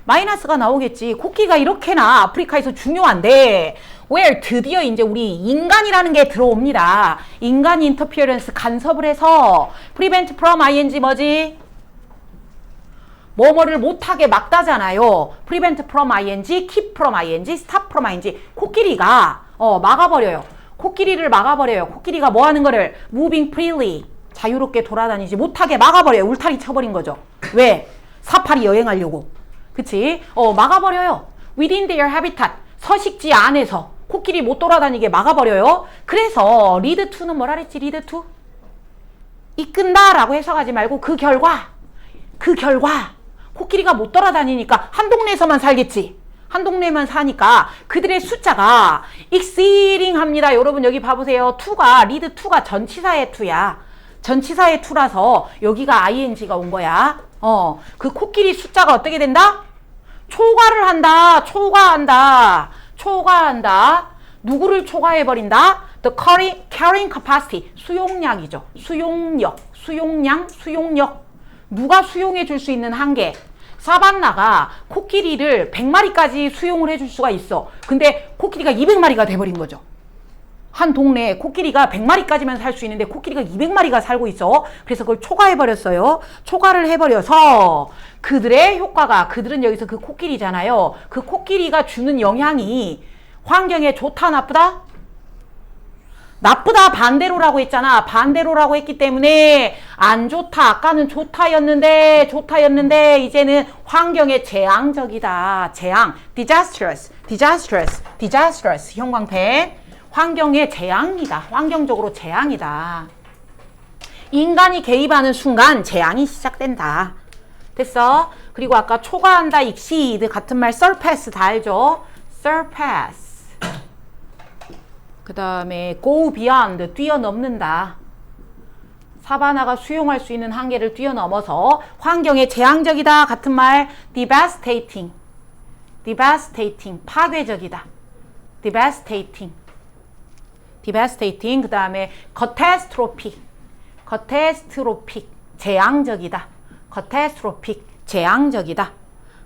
마이너스가 나오겠지. 코끼리가 이렇게나 아프리카에서 중요한데 where 드디어 이제 우리 인간이라는 게 들어옵니다. 인간 인터피어런스 간섭을 해서 prevent from ing 뭐지? 뭐뭐를 못하게 막다잖아요. prevent from ing, keep from ing, stop from ing. 코끼리가 막아버려요. 코끼리를 막아버려요. 코끼리가 뭐 하는 거를 moving freely 자유롭게 돌아다니지 못하게 막아버려요. 울타리 쳐버린 거죠. 왜? 사파리 여행하려고. 그치? 막아버려요. within their habitat 서식지 안에서 코끼리 못 돌아다니게 막아버려요. 그래서 lead to는 뭐라 그랬지? lead to? 이끈다 라고 해석하지 말고 그 결과 코끼리가 못 돌아다니니까 한 동네에서만 살겠지. 한 동네만 사니까 그들의 숫자가 exceeding 합니다. 여러분 여기 봐보세요. to가 lead to가 전치사의 to야. 전치사의 to라서 여기가 ing가 온 거야. 그 코끼리 숫자가 어떻게 된다? 초과를 한다. 초과한다. 누구를 초과해버린다? The carrying capacity. 수용량이죠. 수용력. 누가 수용해 줄 수 있는 한계. 사반나가 코끼리를 100마리까지 수용을 해줄 수가 있어. 근데 코끼리가 200마리가 돼버린 거죠. 한 동네에 코끼리가 100마리까지만 살 수 있는데 코끼리가 200마리가 살고 있어. 그래서 그걸 초과해버렸어요. 초과를 해버려서 그들의 효과가, 그들은 여기서 그 코끼리잖아요. 그 코끼리가 주는 영향이 환경에 좋다, 나쁘다? 나쁘다 반대로라고 했잖아. 반대로라고 했기 때문에 안 좋다. 아까는 좋다였는데 이제는 환경에 재앙적이다. 재앙. disastrous. 형광펜. 환경의 재앙이다. 환경적으로 재앙이다. 인간이 개입하는 순간 재앙이 시작된다. 됐어? 그리고 아까 초과한다, exceed 같은 말 surpass 다 알죠? surpass. 그 다음에 go beyond 뛰어넘는다. 사바나가 수용할 수 있는 한계를 뛰어넘어서 환경에 재앙적이다 같은 말 devastating. devastating, 파괴적이다. devastating, devastating. 그 다음에 catastrophic, catastrophic, 재앙적이다. catastrophic, 재앙적이다.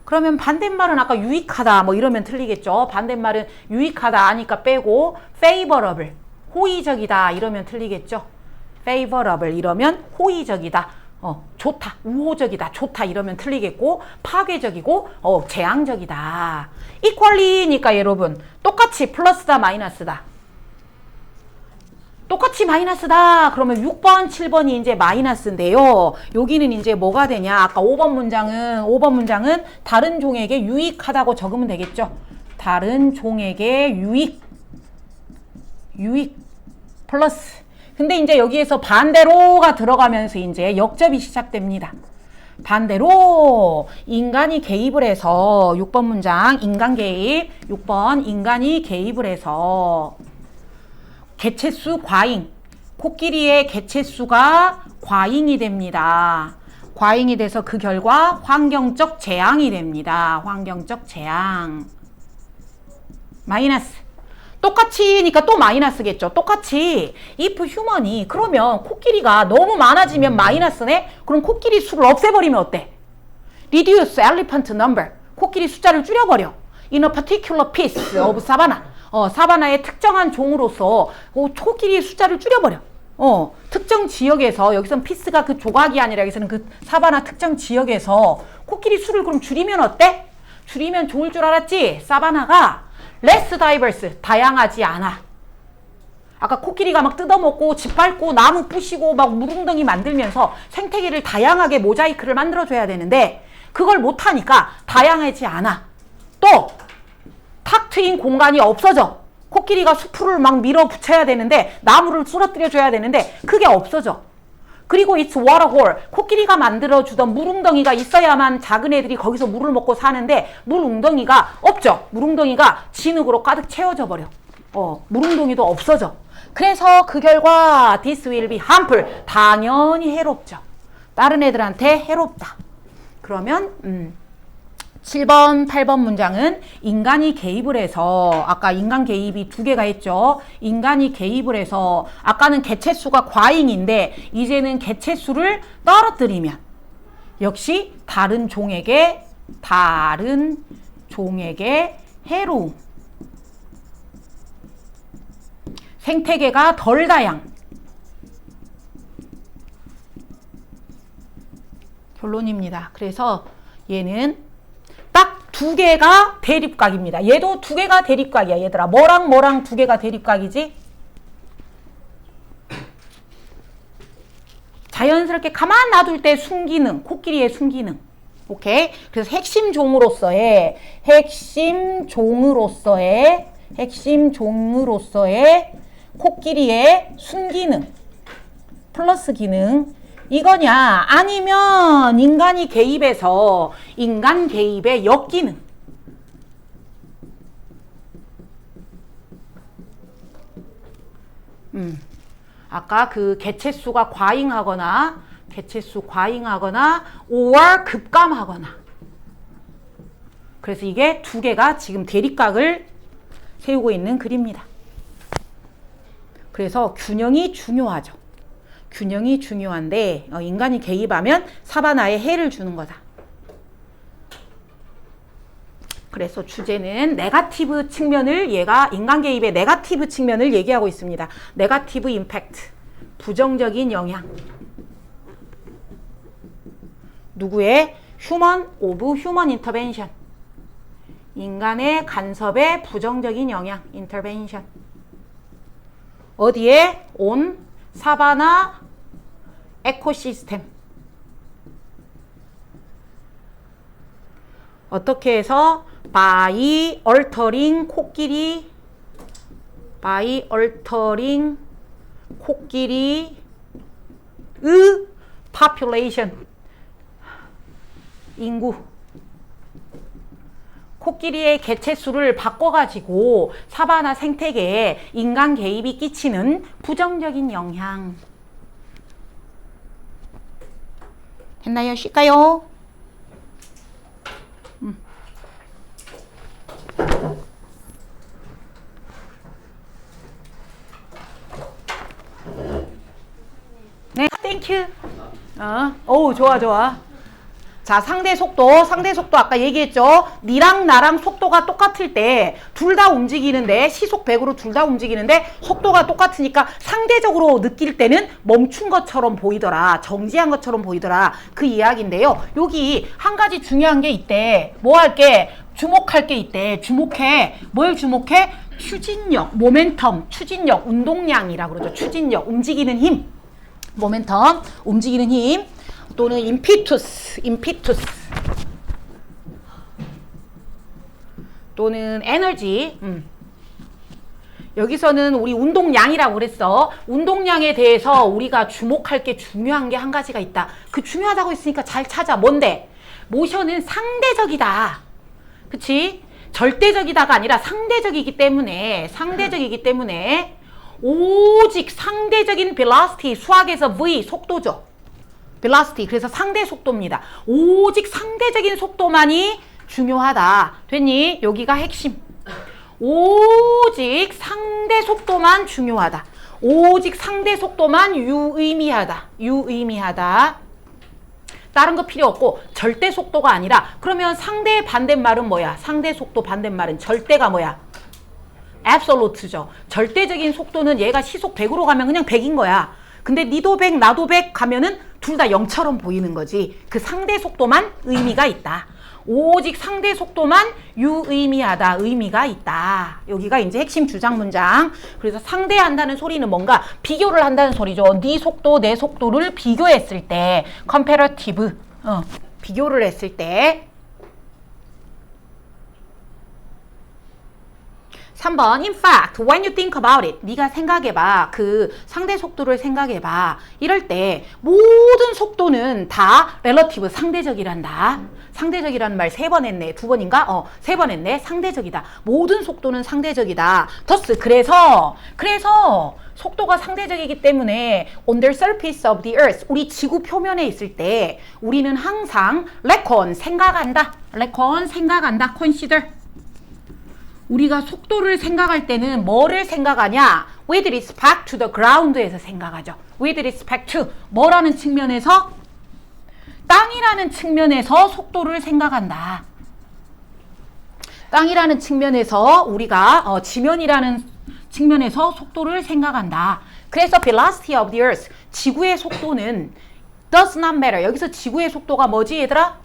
그러면 반대말은 아까 유익하다 뭐 이러면 틀리겠죠. 반대말은 유익하다 하니까 빼고 favorable, 호의적이다 이러면 틀리겠죠. favorable 이러면 호의적이다. 좋다, 우호적이다, 좋다 이러면 틀리겠고 파괴적이고 재앙적이다. equally니까 여러분 똑같이 플러스다 마이너스다. 똑같이 마이너스다. 그러면 6번, 7번이 이제 마이너스인데요. 여기는 이제 뭐가 되냐? 아까 5번 문장은 다른 종에게 유익하다고 적으면 되겠죠. 다른 종에게 유익 플러스. 근데 이제 여기에서 반대로가 들어가면서 이제 역접이 시작됩니다. 반대로 인간이 개입을 해서 6번 문장 인간 개입 6번 인간이 개입을 해서 개체수 과잉 코끼리의 개체수가 과잉이 됩니다. 과잉이 돼서 그 결과 환경적 재앙이 됩니다. 환경적 재앙 마이너스 똑같이니까 또 마이너스겠죠. 똑같이 if human이 그러면 코끼리가 너무 많아지면 마이너스네? 그럼 코끼리 수를 없애버리면 어때? reduce elephant number 코끼리 숫자를 줄여버려 in a particular piece of savanna 사바나의 특정한 종으로서 코끼리의 숫자를 줄여버려 특정 지역에서 여기선 피스가 그 조각이 아니라 여기서는 그 사바나 특정 지역에서 코끼리 수를 그럼 줄이면 어때? 줄이면 좋을 줄 알았지? 사바나가 less diverse, 다양하지 않아. 아까 코끼리가 막 뜯어먹고 짓밟고 나무 부시고 막 물웅덩이 만들면서 생태계를 다양하게 모자이크를 만들어줘야 되는데 그걸 못하니까 다양하지 않아. 또 탁 트인 공간이 없어져. 코끼리가 수풀을 막 밀어붙여야 되는데 나무를 쓰러뜨려줘야 되는데 그게 없어져. 그리고 it's water hole. 코끼리가 만들어주던 물웅덩이가 있어야만 작은 애들이 거기서 물을 먹고 사는데 물웅덩이가 없죠. 물웅덩이가 진흙으로 가득 채워져 버려. 물웅덩이도 없어져. 그래서 그 결과 this will be harmful. 당연히 해롭죠. 다른 애들한테 해롭다. 그러면 7번, 8번 문장은 인간이 개입을 해서 아까 인간 개입이 2개가 했죠. 인간이 개입을 해서 아까는 개체수가 과잉인데 이제는 개체수를 떨어뜨리면 역시 다른 종에게 해로움 생태계가 덜 다양 결론입니다. 그래서 얘는 딱 2개가 대립각입니다. 얘도 2개가 대립각이야. 얘들아 뭐랑 2개가 대립각이지? 자연스럽게 가만 놔둘 때 순기능 코끼리의 순기능 오케이? 그래서 핵심 종으로서의 코끼리의 순기능 플러스 기능 이거냐 아니면 인간이 개입해서 인간 개입의 역기능 아까 그 개체수가 과잉하거나 or 급감하거나 그래서 이게 2개가 지금 대립각을 세우고 있는 글입니다. 그래서 균형이 중요하죠. 균형이 중요한데 인간이 개입하면 사바나에 해를 주는 거다. 그래서 주제는 네거티브 측면을 얘가 인간 개입의 네거티브 측면을 얘기하고 있습니다. 네거티브 임팩트, 부정적인 영향. 누구의? 휴먼 인터벤션. 인간의 간섭의 부정적인 영향, 인터벤션. 어디에? 온 사바나 에코시스템. 어떻게 해서? by altering 코끼리의 population. 인구. 코끼리의 개체수를 바꿔가지고 사바나 생태계에 인간 개입이 끼치는 부정적인 영향. 됐나요? 쉴까요? 땡큐. 오, 좋아, 좋아. 자, 상대 속도 아까 얘기했죠? 니랑 나랑 속도가 똑같을 때 둘 다 움직이는데 시속 100으로 둘 다 움직이는데 속도가 똑같으니까 상대적으로 느낄 때는 멈춘 것처럼 보이더라. 정지한 것처럼 보이더라. 그 이야기인데요. 여기 한 가지 중요한 게 있대. 뭐 할게? 주목할 게 있대. 주목해. 뭘 주목해? 추진력, 모멘텀, 추진력, 운동량이라고 그러죠. 추진력, 움직이는 힘. 모멘텀, 움직이는 힘. 또는 임피투스 또는 에너지. 여기서는 우리 운동량이라고 그랬어. 운동량에 대해서 우리가 주목할 게 중요한 게 한 가지가 있다. 그 중요하다고 했으니까 잘 찾아. 뭔데? 모션은 상대적이다. 그치? 절대적이다가 아니라 상대적이기 때문에 오직 상대적인 velocity, 수학에서 V, 속도죠. velocity, 그래서 상대 속도입니다. 오직 상대적인 속도만이 중요하다. 됐니? 여기가 핵심. 오직 상대 속도만 중요하다. 오직 상대 속도만 유의미하다. 다른 거 필요 없고 절대 속도가 아니라 그러면 상대의 반대말은 뭐야? 상대 속도 반대말은 절대가 뭐야? absolute죠. 절대적인 속도는 얘가 시속 100으로 가면 그냥 100인 거야. 근데 니도 100, 나도 100 가면은 둘 다 0처럼 보이는 거지. 그 상대 속도만 의미가 있다. 오직 상대 속도만 유의미하다. 의미가 있다. 여기가 이제 핵심 주장 문장. 그래서 상대한다는 소리는 뭔가 비교를 한다는 소리죠. 네 속도, 내 속도를 비교했을 때 comparative, 비교를 했을 때. 3번 In fact, when you think about it, 네가 생각해봐. 그 상대 속도를 생각해봐. 이럴 때 모든 속도는 다 relative, 상대적이란다. 상대적이라는 말 3번 했네. 2번인가? 3번 했네. 상대적이다. 모든 속도는 상대적이다. thus, 그래서 속도가 상대적이기 때문에 on the surface of the earth, 우리 지구 표면에 있을 때 우리는 항상 reckon, 생각한다. consider. 우리가 속도를 생각할 때는 뭐를 생각하냐? With respect to the ground에서 생각하죠. With respect to 뭐라는 측면에서? 땅이라는 측면에서 속도를 생각한다. 땅이라는 측면에서 우리가 지면이라는 측면에서 속도를 생각한다. 그래서 velocity of the earth, 지구의 속도는 does not matter. 여기서 지구의 속도가 뭐지 얘들아?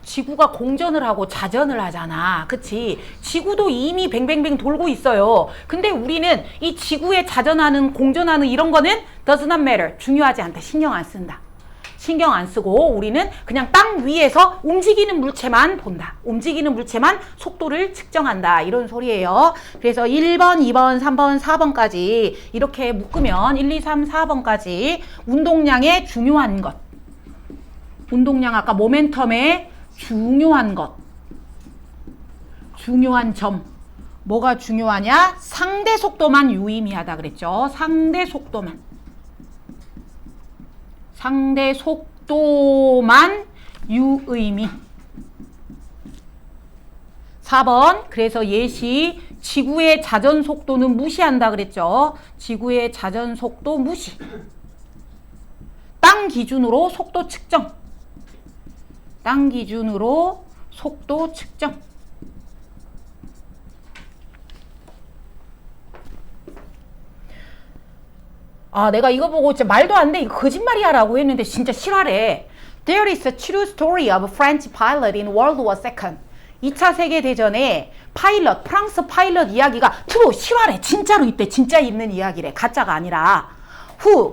지구가 공전을 하고 자전을 하잖아. 그치? 지구도 이미 뱅뱅뱅 돌고 있어요. 근데 우리는 이 지구에 자전하는, 공전하는 이런 거는 does not matter. 중요하지 않다. 신경 안 쓴다. 신경 안 쓰고 우리는 그냥 땅 위에서 움직이는 물체만 본다. 움직이는 물체만 속도를 측정한다. 이런 소리예요. 그래서 1번, 2번, 3번, 4번까지 이렇게 묶으면 1, 2, 3, 4번까지 운동량의 중요한 것. 운동량 아까 모멘텀의 중요한 것, 중요한 점. 뭐가 중요하냐? 상대 속도만 유의미하다 그랬죠. 상대 속도만 유의미. 4번, 그래서 예시, 지구의 자전 속도는 무시한다 그랬죠. 지구의 자전 속도 무시. 땅 기준으로 속도 측정. 땅 기준으로 속도 측정. 내가 이거 보고 진짜 말도 안 돼. 이거 거짓말이야 라고 했는데 진짜 실화래. There is a true story of a French pilot in World War II. 2차 세계대전에 프랑스 파일럿 이야기가 true, 실화래. 진짜로 있대. 진짜 있는 이야기래. 가짜가 아니라.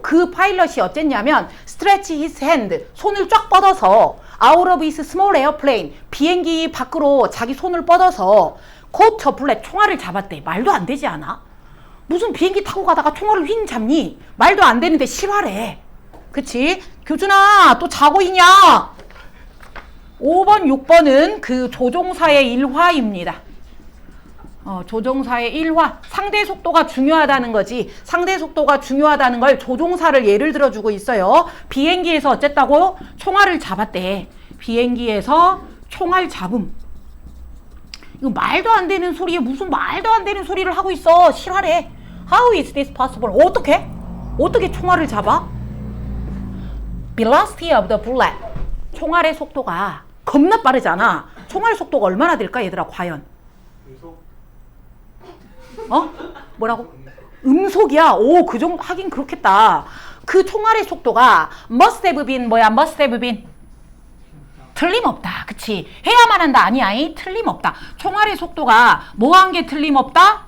그 파일럿이 어쨌냐면 stretch his hand, 손을 쫙 뻗어서 out of his small airplane, 비행기 밖으로 자기 손을 뻗어서 caught a bullet, 총알을 잡았대. 말도 안 되지 않아? 무슨 비행기 타고 가다가 총알을 휙 잡니? 말도 안 되는데 실화래. 그치? 교준아, 또 자고 있냐? 5번, 6번은 그 조종사의 일화입니다. 조종사의 일화. 상대 속도가 중요하다는 거지. 상대 속도가 중요하다는 걸 조종사를 예를 들어주고 있어요. 비행기에서 어쨌다고? 총알을 잡았대. 비행기에서 총알 잡음. 이거 말도 안 되는 소리에 무슨 말도 안 되는 소리를 하고 있어. 실화래. How is this possible? 어떻게? 어떻게 총알을 잡아? velocity of the bullet. 총알의 속도가 겁나 빠르잖아. 총알 속도가 얼마나 될까 얘들아 과연? 음속 어? 뭐라고? 음속이야. 오, 그 정도 하긴 그렇겠다. 그 총알의 속도가 must have been 뭐야? must have been 틀림없다. 그치? 해야만 한다. 아니야. 틀림없다. 총알의 속도가 뭐 한 게 틀림없다?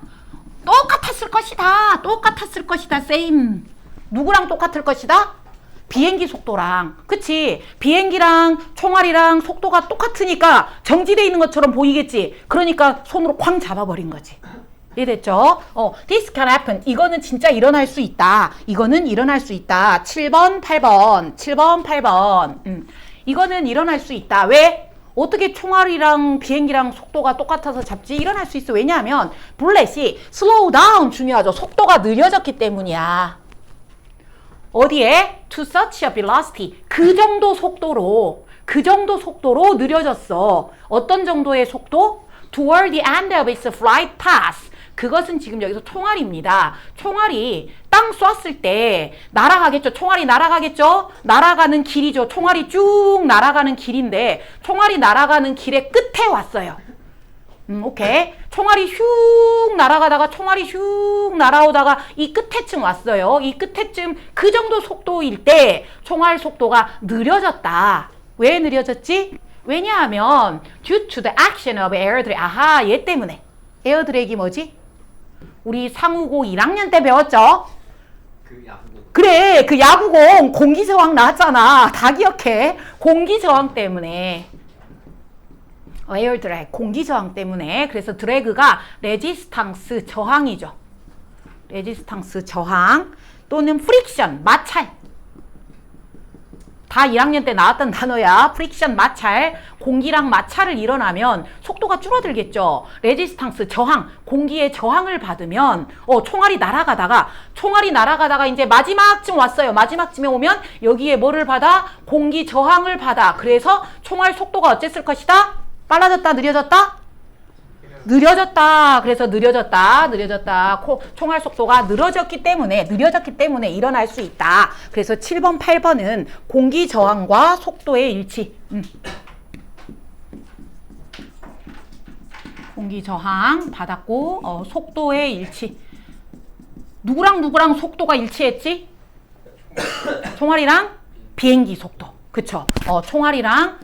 똑같았을 것이다. 똑같았을 것이다. same. 누구랑 똑같을 것이다? 비행기 속도랑. 그치? 비행기랑 총알이랑 속도가 똑같으니까 정지돼 있는 것처럼 보이겠지? 그러니까 손으로 쾅 잡아버린 거지. 이해됐죠? This can happen. 이거는 진짜 일어날 수 있다. 이거는 일어날 수 있다. 7번, 8번. 7번, 8번. 이거는 일어날 수 있다. 왜? 어떻게 총알이랑 비행기랑 속도가 똑같아서 잡지? 일어날 수 있어. 왜냐하면 블렛이 slow down 중요하죠. 속도가 느려졌기 때문이야. 어디에? To such a velocity. 그 정도 속도로 느려졌어. 어떤 정도의 속도? Toward the end of its flight path. 그것은 지금 여기서 총알입니다. 총알이 땅 쐈을 때 날아가겠죠. 총알이 날아가겠죠. 날아가는 길이죠. 총알이 쭉 날아가는 길인데 총알이 날아가는 길의 끝에 왔어요. 오케이. 총알이 슉 날아가다가 총알이 슉 날아오다가 이 끝에쯤 왔어요. 이 끝에쯤 그 정도 속도일 때 총알 속도가 느려졌다. 왜 느려졌지? 왜냐하면 due to the action of air drag. 아하, 얘 때문에. 에어 드랙이 뭐지? 우리 상우고 1학년 때 배웠죠? 그 야구공. 그래, 그 야구공 공기 저항 나왔잖아. 다 기억해. 공기 저항 때문에. 에어 드래그, 공기 저항 때문에. 그래서 드래그가 레지스탕스 저항이죠. 레지스탕스 저항 또는 프릭션, 마찰. 다 1학년 때 나왔던 단어야. 프릭션, 마찰. 공기랑 마찰을 일어나면 속도가 줄어들겠죠. 레지스탕스, 저항. 공기의 저항을 받으면 총알이 날아가다가 이제 마지막쯤 왔어요. 마지막쯤에 오면 여기에 뭐를 받아? 공기 저항을 받아. 그래서 총알 속도가 어쨌을 것이다? 빨라졌다, 느려졌다? 느려졌다. 그래서 느려졌다. 총알 속도가 느려졌기 때문에 일어날 수 있다. 그래서 7번, 8번은 공기 저항과 속도의 일치. 공기 저항 받았고 속도의 일치. 누구랑 속도가 일치했지? 총알이랑 비행기 속도. 그쵸? 총알이랑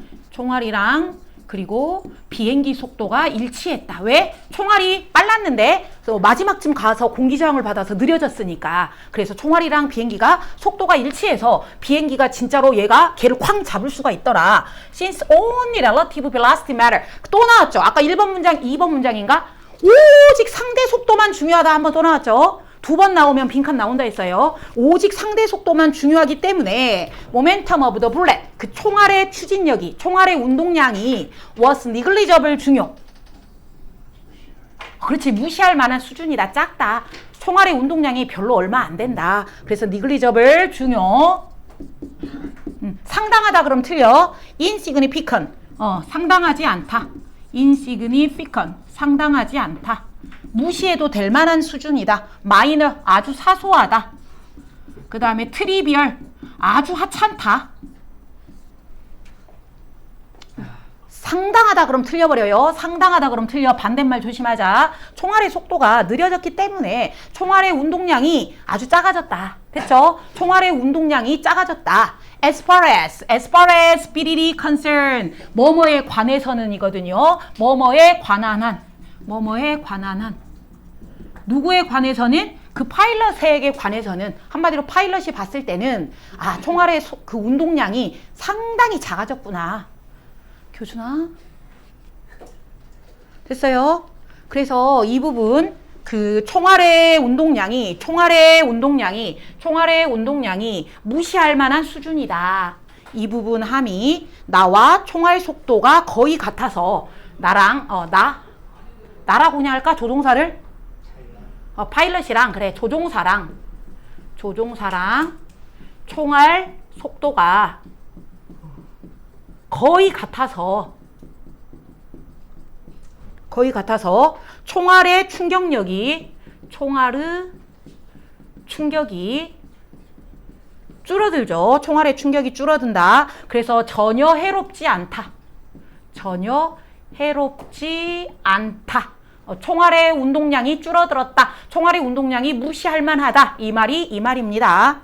그리고 비행기 속도가 일치했다. 왜? 총알이 빨랐는데 마지막쯤 가서 공기 저항을 받아서 느려졌으니까. 그래서 총알이랑 비행기가 속도가 일치해서 비행기가 진짜로 걔를 쾅 잡을 수가 있더라. Since only relative velocity matter. 또 나왔죠. 아까 1번 문장, 2번 문장인가? 오직 상대 속도만 중요하다. 한번 또 나왔죠. 2번 나오면 빈칸 나온다 했어요. 오직 상대 속도만 중요하기 때문에 momentum of the bullet, 그 총알의 추진력이, 총알의 운동량이 was negligible 중요. 그렇지, 무시할 만한 수준이다. 작다. 총알의 운동량이 별로 얼마 안 된다. 그래서 negligible 중요. 상당하다 그럼 틀려. insignificant, 상당하지 않다. insignificant, 상당하지 않다. 무시해도 될 만한 수준이다. 마이너, 아주 사소하다. 그 다음에 트리비얼, 아주 하찮다. 상당하다 그럼 틀려버려요. 상당하다 그럼 틀려. 반대말 조심하자. 총알의 속도가 느려졌기 때문에 총알의 운동량이 아주 작아졌다. 됐죠? 총알의 운동량이 작아졌다. As far as 삐리리 concern, 뭐뭐에 관해서는 이거든요. 뭐뭐에 관한 한. 누구에 관해서는? 그 파일럿에게 관해서는. 한마디로 파일럿이 봤을 때는 총알의 그 운동량이 상당히 작아졌구나. 교준아? 됐어요? 그래서 이 부분 그 총알의 운동량이 무시할 만한 수준이다. 이 부분 함이 나와 총알 속도가 거의 같아서 나라고 그냥 할까? 조종사를? 파일럿이랑 그래 조종사랑 총알 속도가 거의 같아서 총알의 충격이 줄어들죠. 총알의 충격이 줄어든다. 그래서 전혀 해롭지 않다. 전혀 해롭지 않다. 총알의 운동량이 줄어들었다. 총알의 운동량이 무시할 만하다. 이 말입니다.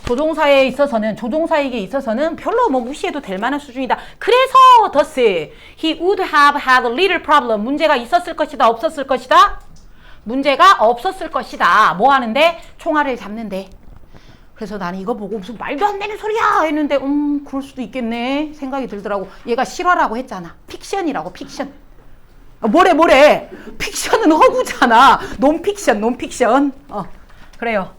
조종사에게 있어서는 별로 뭐 무시해도 될 만한 수준이다. 그래서 thus he would have had little problem. 문제가 있었을 것이다. 없었을 것이다. 문제가 없었을 것이다. 뭐 하는데? 총알을 잡는데. 그래서 나는 이거 보고 무슨 말도 안 되는 소리야 했는데 그럴 수도 있겠네 생각이 들더라고. 얘가 실화라고 했잖아. 픽션이라고. 픽션. 뭐래. 픽션은 허구잖아. 논픽션. 그래요.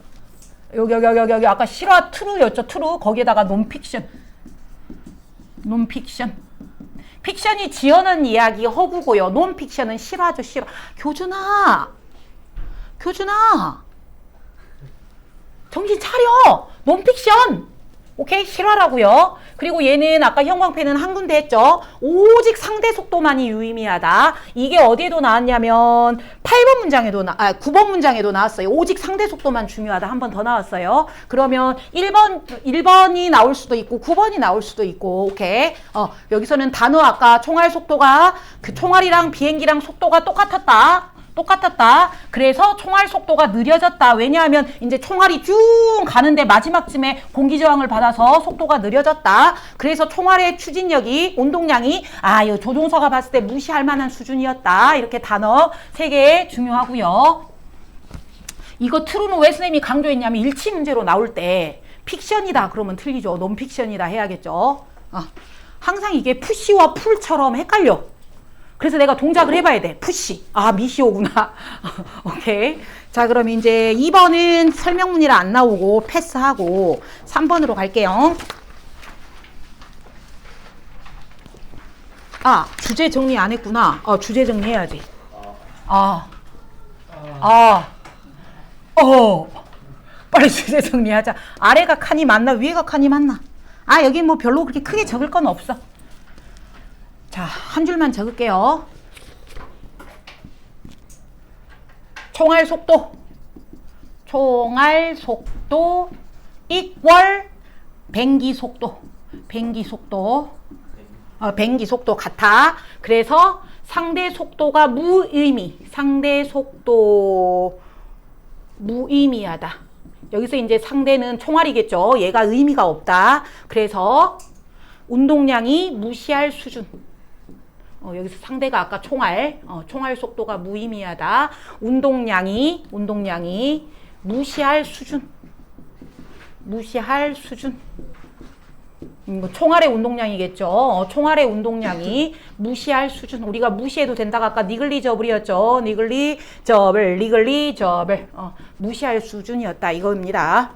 여기 아까 실화 트루였죠. 트루. 거기에다가 논픽션. 픽션이 지어낸 이야기 허구고요. 논픽션은 실화죠. 실화. 교준아 정신 차려. 논픽션. 오케이? 실화라고요. 그리고 얘는 아까 형광펜은 한 군데 했죠. 오직 상대 속도만이 유의미하다. 이게 어디에도 나왔냐면 9번 문장에도 나왔어요. 오직 상대 속도만 중요하다. 한 번 더 나왔어요. 그러면 1번이 나올 수도 있고 9번이 나올 수도 있고. 오케이? 여기서는 단어 아까 총알 속도가 그 총알이랑 비행기랑 속도가 똑같았다. 그래서 총알 속도가 느려졌다. 왜냐하면 이제 총알이 쭉 가는데 마지막쯤에 공기 저항을 받아서 속도가 느려졌다. 그래서 총알의 추진력이, 운동량이 이 조종사가 봤을 때 무시할 만한 수준이었다. 이렇게 단어 3개 중요하고요. 이거 트루는 왜 선생님이 강조했냐면 일치 문제로 나올 때 픽션이다 그러면 틀리죠. 논픽션이다 해야겠죠. 항상 이게 푸시와 풀처럼 헷갈려. 그래서 내가 동작을 해봐야 돼. 푸시. 미시오구나. 오케이. 자, 그럼 이제 2번은 설명문이라 안 나오고 패스하고 3번으로 갈게요. 주제 정리 안 했구나. 주제 정리해야지. 빨리 주제 정리하자. 아래가 칸이 맞나? 위에가 칸이 맞나? 여기 뭐 별로 그렇게 크게 적을 건 없어. 자, 한 줄만 적을게요. 총알 속도 equal 변기 속도. 변기 속도 같아. 그래서 상대 속도가 무의미하다. 여기서 이제 상대는 총알이겠죠. 얘가 의미가 없다. 그래서 운동량이 무시할 수준. 여기서 상대가 아까 총알 속도가 무의미하다. 운동량이 무시할 수준. 총알의 운동량이겠죠. 총알의 운동량이 무시할 수준. 우리가 무시해도 된다고 아까 니글리저블이었죠. 니글리저블. 무시할 수준이었다 이겁니다.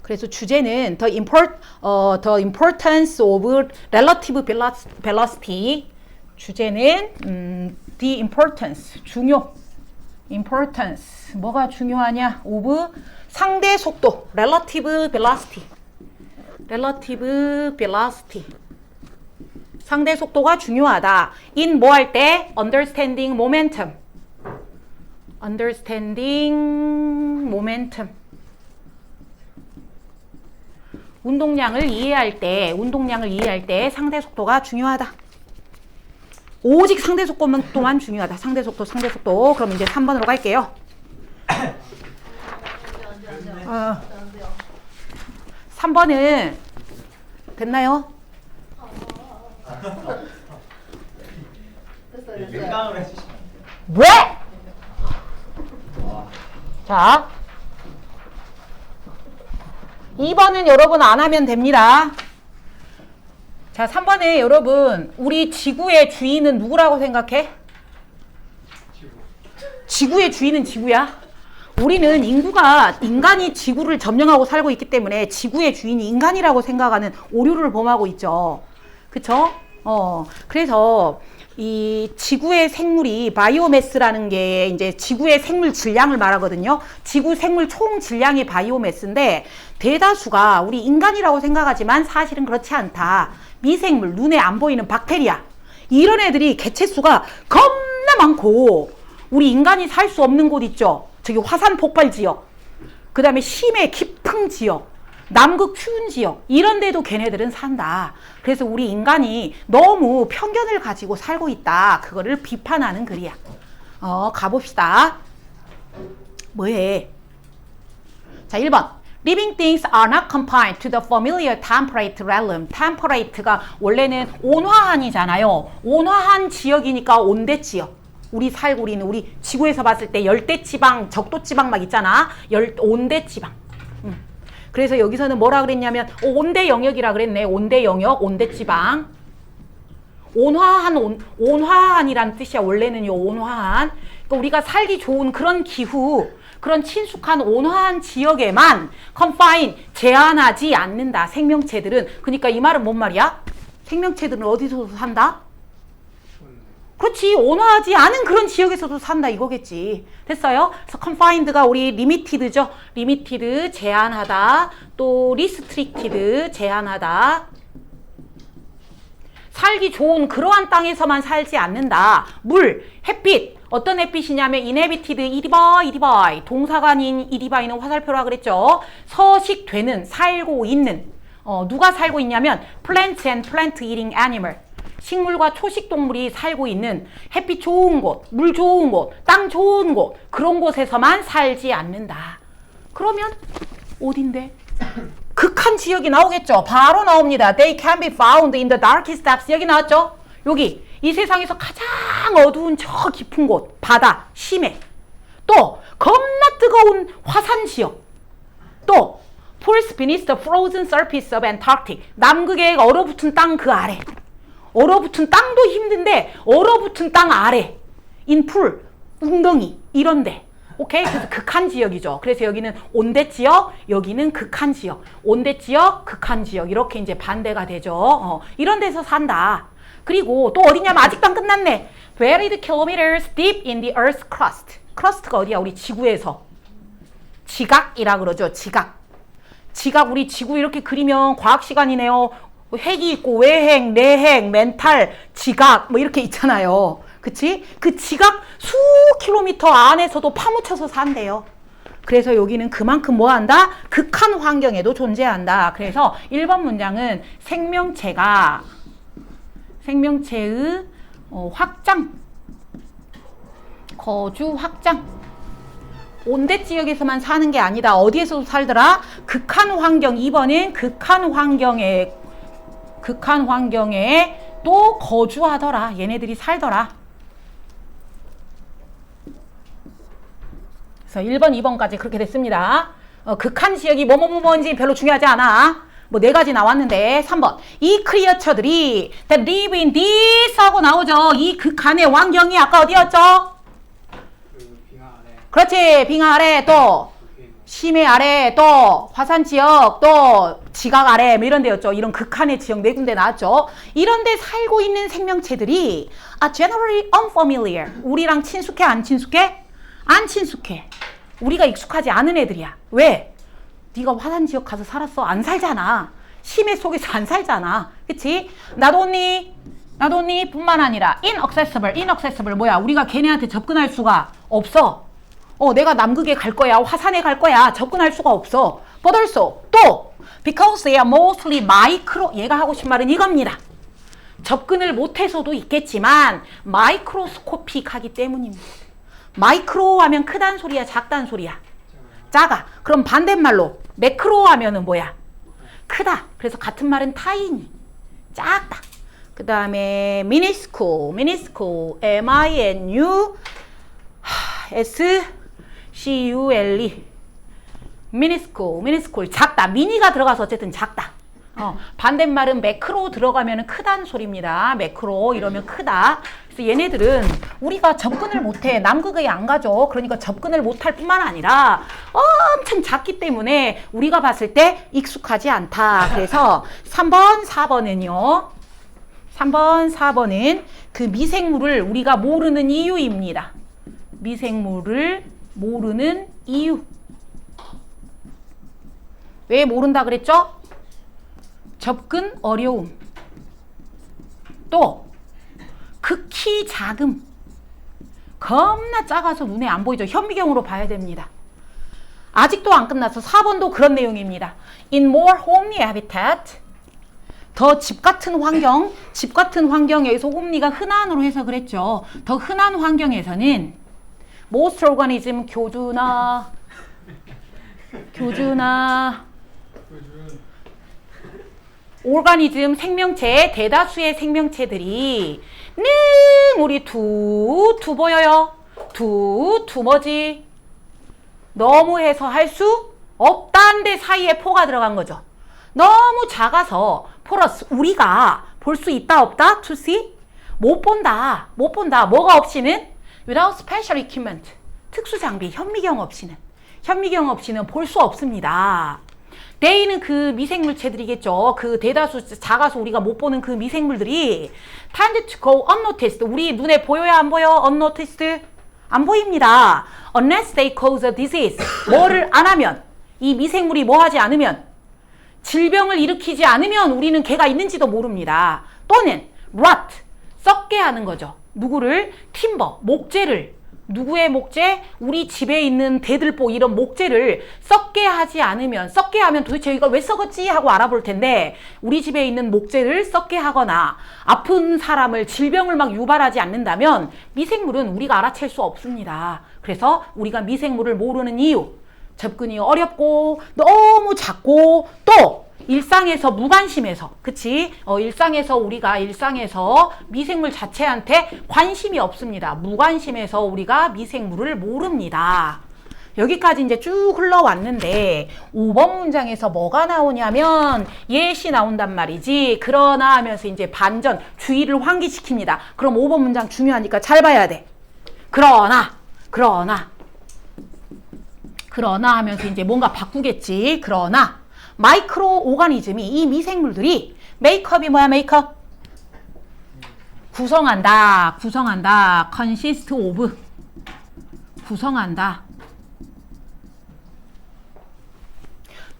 그래서 주제는 the importance of relative velocity. 주제는 the importance, importance. 뭐가 중요하냐? of 상대 속도, relative velocity. 상대 속도가 중요하다. in 뭐 할 때? understanding momentum. 운동량을 이해할 때 상대 속도가 중요하다. 오직 상대 속도만 중요하다. 상대 속도. 그럼 이제 3번으로 갈게요. 3번은 됐나요? 민감을 해주시면 왜? 자, 2번은 여러분 안 하면 됩니다. 자, 3번에 여러분 우리 지구의 주인은 누구라고 생각해? 지구의 주인은 지구야. 우리는 인간이 지구를 점령하고 살고 있기 때문에 지구의 주인이 인간이라고 생각하는 오류를 범하고 있죠. 그쵸? 그래서 이 지구의 생물이 바이오매스라는 게 이제 지구의 생물 질량을 말하거든요. 지구 생물 총 질량이 바이오매스인데 대다수가 우리 인간이라고 생각하지만 사실은 그렇지 않다. 미생물, 눈에 안 보이는 박테리아. 이런 애들이 개체수가 겁나 많고 우리 인간이 살 수 없는 곳 있죠. 저기 화산 폭발 지역, 그 다음에 심해 깊은 지역, 남극 추운 지역, 이런 데도 걔네들은 산다. 그래서 우리 인간이 너무 편견을 가지고 살고 있다. 그거를 비판하는 글이야. 가봅시다. 뭐해? 자, 1번. Living things are not confined to the familiar temperate realm. Temperate가 원래는 온화한이잖아요. 온화한 지역이니까 온대 지역. 우리 살고 있는 우리 지구에서 봤을 때 열대지방, 적도지방 막 있잖아. 온대지방. 그래서 여기서는 뭐라 그랬냐면 온대 영역이라 그랬네. 온대 영역, 온대지방. 온화한이란 뜻이야. 원래는요, 온화한. 그러니까 우리가 살기 좋은 그런 기후, 그런 친숙한 온화한 지역에만 confine, 제한하지 않는다. 생명체들은. 그러니까 이 말은 뭔 말이야? 생명체들은 어디서 산다? 그렇지. 온화하지 않은 그런 지역에서도 산다 이거겠지. 됐어요? 그래서 confined가 우리 limited죠. limited, 제한하다. 또 restricted, 제한하다. 살기 좋은 그러한 땅에서만 살지 않는다. 물, 햇빛. 어떤 햇빛이냐면 inhabited, 이리바. 동사가 아닌 이리바이는 화살표라 그랬죠. 서식되는, 살고 있는. 누가 살고 있냐면 plants and plant eating animal. 식물과 초식동물이 살고 있는 햇빛 좋은 곳, 물 좋은 곳, 땅 좋은 곳, 그런 곳에서만 살지 않는다. 그러면 어딘데? 극한 지역이 나오겠죠. 바로 나옵니다. They can be found in the darkest depths. 여기 나왔죠? 여기 이 세상에서 가장 어두운 저 깊은 곳, 바다, 심해. 또 겁나 뜨거운 화산 지역. 또 pools beneath the frozen surface of Antarctic. 남극의 얼어붙은 땅 그 아래. 얼어붙은 땅도 힘든데 얼어붙은 땅 아래 인풀, 웅덩이 이런데. 오케이? 그래서 극한 지역이죠. 그래서 여기는 온대 지역, 여기는 극한 지역. 온대 지역, 극한 지역 이렇게 이제 반대가 되죠. 이런 데서 산다. 그리고 또 어디냐면 아직도 안 끝났네. Varied kilometers deep in the Earth's crust. crust가 어디야? 우리 지구에서. 지각이라 그러죠. 지각. 우리 지구 이렇게 그리면 과학 시간이네요. 핵이 있고 외핵, 내핵, 멘탈, 지각 뭐 이렇게 있잖아요. 그치? 그 지각 수 킬로미터 안에서도 파묻혀서 산대요. 그래서 여기는 그만큼 뭐 한다? 극한 환경에도 존재한다. 그래서 1번 문장은 생명체의 확장, 거주 확장. 온대 지역에서만 사는 게 아니다. 어디에서도 살더라? 극한 환경. 2번은 극한 환경에 또 거주하더라. 얘네들이 살더라. 그래서 1번, 2번까지 그렇게 됐습니다. 극한 지역이 뭐인지 별로 중요하지 않아. 뭐 4가지 나왔는데 3번. 이 크리어처들이 that live in this 하고 나오죠. 이 극한의 환경이 아까 어디였죠? 빙하 아래. 그렇지. 빙하 아래 또 심해 아래 또 화산 지역 또 지각 아래 뭐 이런 데였죠. 이런 극한의 지역 4군데 나왔죠. 이런 데 살고 있는 생명체들이 are generally unfamiliar. 우리랑 친숙해 안 친숙해? 안 친숙해. 우리가 익숙하지 않은 애들이야. 왜? 네가 화산 지역 가서 살았어? 안 살잖아. 심해 속에서 안 살잖아. 그치? 나도 언니 뿐만 아니라 inaccessible 뭐야? 우리가 걔네한테 접근할 수가 없어. 내가 남극에 갈 거야. 화산에 갈 거야. 접근할 수가 없어. But also 또 because they are mostly micro. 얘가 하고 싶은 말은 이겁니다. 접근을 못해서도 있겠지만 마이크로스코픽하기 때문입니다. 마이크로 하면 크단 소리야, 작단 소리야? 작아. 그럼 반대말로 매크로 하면은 뭐야? 크다. 그래서 같은 말은 타이니, 작다. 그 다음에 minuscule, M-I-N-U-S-C-U-L-E, minuscule, 작다. 미니가 들어가서 어쨌든 작다. 반대말은 매크로 들어가면 크다는 소리입니다. 매크로 이러면 크다. 그래서 얘네들은 우리가 접근을 못해. 남극에 안 가죠. 그러니까 접근을 못할 뿐만 아니라 엄청 작기 때문에 우리가 봤을 때 익숙하지 않다. 그래서 3번, 4번은요. 3번, 4번은 그 미생물을 우리가 모르는 이유입니다. 미생물을 모르는 이유. 왜 모른다 그랬죠? 접근 어려움, 또 극히 작음, 겁나 작아서 눈에 안 보이죠. 현미경으로 봐야 됩니다. 아직도 안 끝났어. 4번도 그런 내용입니다. In more homely habitat, 더 집 같은 환경, 집 같은 환경에서 홈리가 흔한으로 해서 그랬죠. 더 흔한 환경에서는 most organism 교준아 오르가니즘 생명체, 대다수의 생명체들이 능 우리 두 보여요. 두 뭐지? 너무 해서 할 수 없다는데 사이에 포가 들어간 거죠. 너무 작아서 포러스 우리가 볼 수 있다 없다? to see? 못 본다. 뭐가 없이는? without special equipment. 특수 장비, 현미경 없이는 볼 수 없습니다. they는 그 미생물체들이겠죠. 그 대다수 작아서 우리가 못 보는 그 미생물들이 tend to go unnoticed. 우리 눈에 보여야 안 보여? unnoticed? 안 보입니다. unless they cause a disease. 뭐를 안 하면, 이 미생물이 뭐 하지 않으면, 질병을 일으키지 않으면 우리는 걔가 있는지도 모릅니다. 또는 rot, 썩게 하는 거죠. 누구를? timber, 목재를. 누구의 목재? 우리 집에 있는 대들보 이런 목재를 썩게 하지 않으면, 썩게 하면 도대체 이거 왜 썩었지? 하고 알아볼 텐데, 우리 집에 있는 목재를 썩게 하거나 아픈 사람을 질병을 막 유발하지 않는다면 미생물은 우리가 알아챌 수 없습니다. 그래서 우리가 미생물을 모르는 이유, 접근이 어렵고 너무 작고 또 일상에서 무관심해서, 그치? 우리가 일상에서 미생물 자체한테 관심이 없습니다. 무관심해서 우리가 미생물을 모릅니다. 여기까지 이제 쭉 흘러왔는데 5번 문장에서 뭐가 나오냐면 예시 나온단 말이지. 그러나 하면서 이제 반전, 주의를 환기시킵니다. 그럼 5번 문장 중요하니까 잘 봐야 돼. 그러나 하면서 이제 뭔가 바꾸겠지. 그러나 마이크로 오가니즘이, 이 미생물들이 메이크업이 뭐야? 메이크업 구성한다. consist of 구성한다.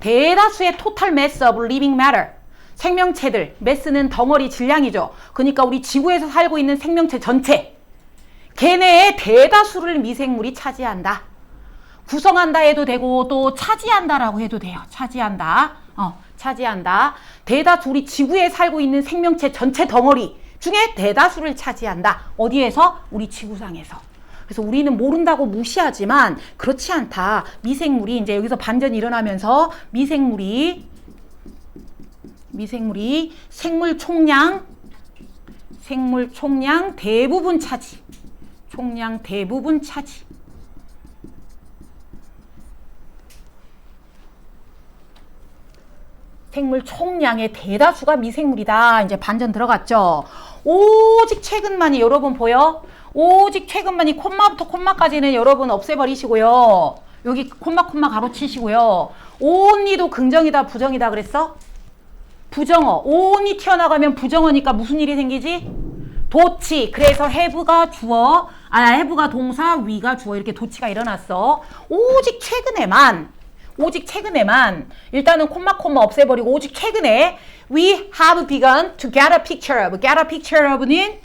대다수의 total mass of living matter, 생명체들, mass는 덩어리 질량이죠. 그러니까 우리 지구에서 살고 있는 생명체 전체, 걔네의 대다수를 미생물이 차지한다. 구성한다 해도 되고 또 차지한다라고 해도 돼요. 차지한다. 대다수, 우리 지구에 살고 있는 생명체 전체 덩어리 중에 대다수를 차지한다. 어디에서? 우리 지구상에서. 그래서 우리는 모른다고 무시하지만 그렇지 않다. 미생물이 이제 여기서 반전이 일어나면서 미생물이 생물 총량 대부분 차지. 생물 총량의 대다수가 미생물이다. 이제 반전 들어갔죠. 오직 최근만이, 여러분 보여? 오직 최근만이, 콤마부터 콤마까지는 여러분 없애버리시고요. 여기 콤마 가로치시고요. only도 긍정이다 부정이다 그랬어? 부정어. only 튀어나가면 부정어니까 무슨 일이 생기지? 도치. 그래서 have가 주어, have가 동사, we가 주어, 이렇게 도치가 일어났어. 오직 최근에만 일단은 콤마 없애버리고 오직 최근에 we have begun to get a picture of. get a picture of는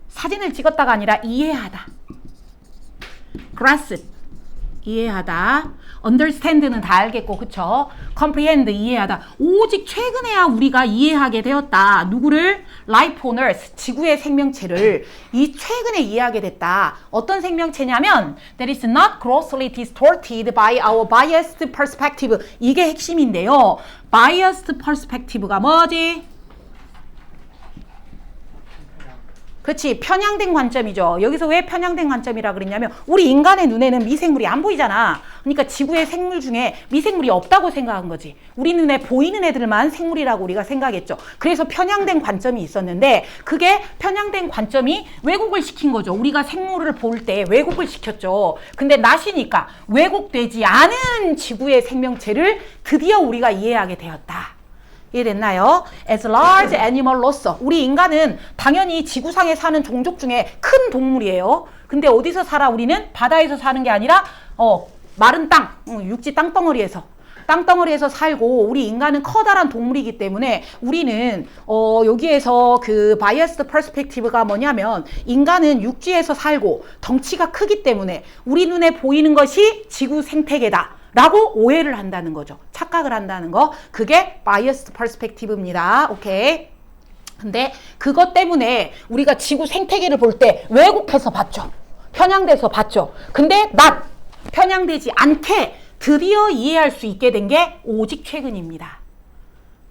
사진을 찍었다가 아니라 이해하다. grasp 이해하다. understand는 다 알겠고, 그쵸? comprehend 이해하다. 오직 최근에야 우리가 이해하게 되었다. 누구를? life on earth, 지구의 생명체를 이 최근에 이해하게 됐다. 어떤 생명체냐면 that is not grossly distorted by our biased perspective. 이게 핵심인데요. biased perspective가 뭐지? 그렇지, 편향된 관점이죠. 여기서 왜 편향된 관점이라 그랬냐면 우리 인간의 눈에는 미생물이 안 보이잖아. 그러니까 지구의 생물 중에 미생물이 없다고 생각한 거지. 우리 눈에 보이는 애들만 생물이라고 우리가 생각했죠. 그래서 편향된 관점이 있었는데 그게 편향된 관점이 왜곡을 시킨 거죠. 우리가 생물을 볼 때 왜곡을 시켰죠. 근데 나시니까 왜곡되지 않은 지구의 생명체를 드디어 우리가 이해하게 되었다. 이해됐나요? As large animal로서 우리 인간은 당연히 지구상에 사는 종족 중에 큰 동물이에요. 근데 어디서 살아? 우리는 바다에서 사는 게 아니라 마른 땅, 육지 땅덩어리에서 땅덩어리에서 살고 우리 인간은 커다란 동물이기 때문에 우리는 여기에서 그 바이어스 퍼스펙티브가 뭐냐면 인간은 육지에서 살고 덩치가 크기 때문에 우리 눈에 보이는 것이 지구 생태계다 라고 오해를 한다는 거죠. 착각을 한다는 거. 그게 바이어스 퍼스펙티브입니다. 오케이. 근데 그것 때문에 우리가 지구 생태계를 볼 때 왜곡해서 봤죠. 편향돼서 봤죠. 근데 편향되지 않게 드디어 이해할 수 있게 된 게 오직 최근입니다.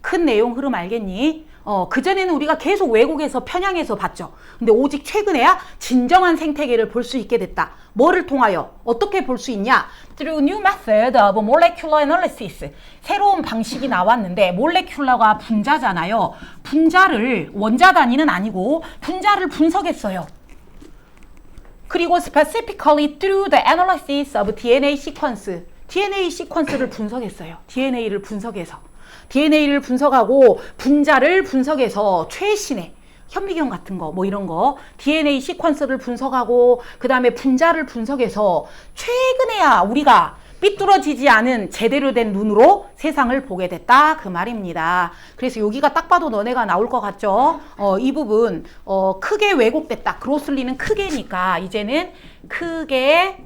큰 내용 흐름 알겠니? 그전에는 우리가 계속 왜곡해서 편향해서 봤죠. 근데 오직 최근에야 진정한 생태계를 볼 수 있게 됐다. 뭐를 통하여? 어떻게 볼 수 있냐? Through new method of molecular analysis. 새로운 방식이 나왔는데 몰레큘러가 분자잖아요. 분자를 원자 단위는 아니고 분자를 분석했어요. 그리고 specifically through the analysis of DNA sequence. DNA 시퀀스를 분석했어요. DNA를 분석해서. DNA를 분석하고 분자를 분석해서 최신의 현미경 같은 거 뭐 이런 거 DNA 시퀀스를 분석하고 그 다음에 분자를 분석해서 최근에야 우리가 삐뚤어지지 않은 제대로 된 눈으로 세상을 보게 됐다 그 말입니다. 그래서 여기가 딱 봐도 너네가 나올 것 같죠? 이 부분 크게 왜곡됐다. 그로슬리는 크게니까 이제는 크게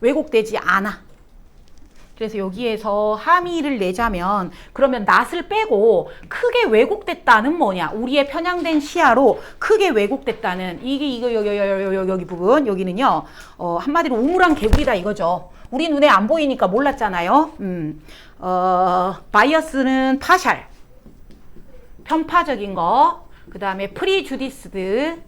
왜곡되지 않아. 그래서 여기에서 함의를 내자면 그러면 낫을 빼고 크게 왜곡됐다는 뭐냐? 우리의 편향된 시야로 크게 왜곡됐다는 이거 여기 부분 여기는요. 한마디로 우물안 개구리다 이거죠. 우리 눈에 안 보이니까 몰랐잖아요. 바이어스는 파샬 편파적인 거. 그 다음에 프리주디스드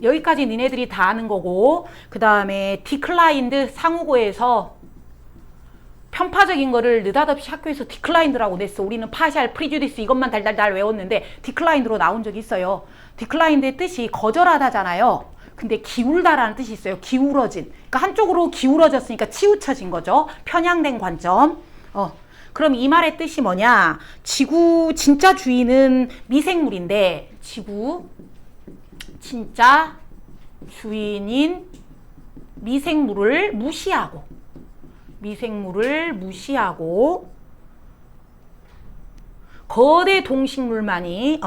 여기까지 니네들이 다 아는 거고 그 다음에 디클라인드 상호고에서 편파적인 거를 느닷없이 학교에서 디클라인드라고 냈어. 우리는 파샬, 프리주디스 이것만 달달달 외웠는데 디클라인드로 나온 적이 있어요. 디클라인드의 뜻이 거절하다잖아요. 근데 기울다라는 뜻이 있어요. 기울어진. 그러니까 한쪽으로 기울어졌으니까 치우쳐진 거죠. 편향된 관점. 그럼 이 말의 뜻이 뭐냐? 지구 진짜 주인은 미생물인데 지구 진짜 주인인 미생물을 무시하고 거대 동식물만이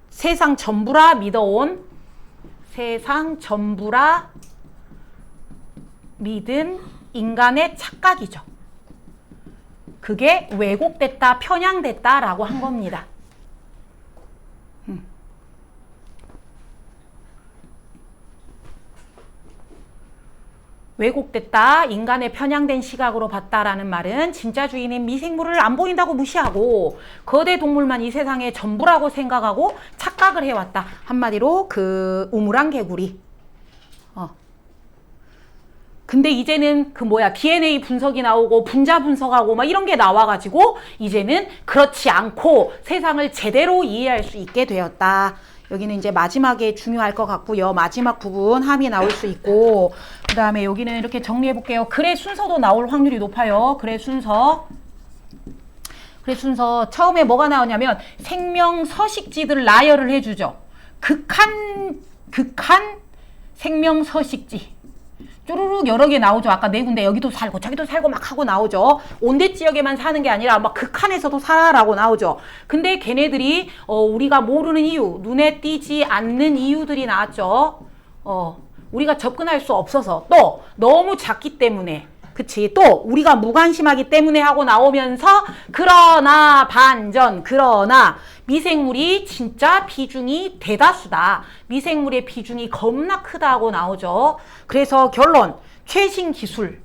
세상 전부라 믿은 인간의 착각이죠. 그게 왜곡됐다, 편향됐다라고 한 겁니다. 왜곡됐다, 인간의 편향된 시각으로 봤다라는 말은 진짜 주인인 미생물을 안 보인다고 무시하고 거대 동물만 이 세상의 전부라고 생각하고 착각을 해왔다. 한마디로 그 우물안 개구리. 근데 이제는 DNA 분석이 나오고 분자 분석하고 막 이런 게 나와가지고 이제는 그렇지 않고 세상을 제대로 이해할 수 있게 되었다. 여기는 이제 마지막에 중요할 것 같고요. 마지막 부분 함이 나올 수 있고 그 다음에 여기는 이렇게 정리해 볼게요. 글의 순서도 나올 확률이 높아요. 글의 순서 처음에 뭐가 나오냐면 생명 서식지들 나열을 해주죠. 극한 생명 서식지 쭈루룩 여러 개 나오죠. 아까 네 군데 여기도 살고 저기도 살고 막 하고 나오죠. 온대 지역에만 사는 게 아니라 막 극한에서도 살아라고 나오죠. 근데 걔네들이 우리가 모르는 이유, 눈에 띄지 않는 이유들이 나왔죠. 우리가 접근할 수 없어서 또 너무 작기 때문에 그치 또 우리가 무관심하기 때문에 하고 나오면서 그러나 미생물이 진짜 비중이 대다수다. 미생물의 비중이 겁나 크다고 나오죠. 그래서 결론 최신 기술이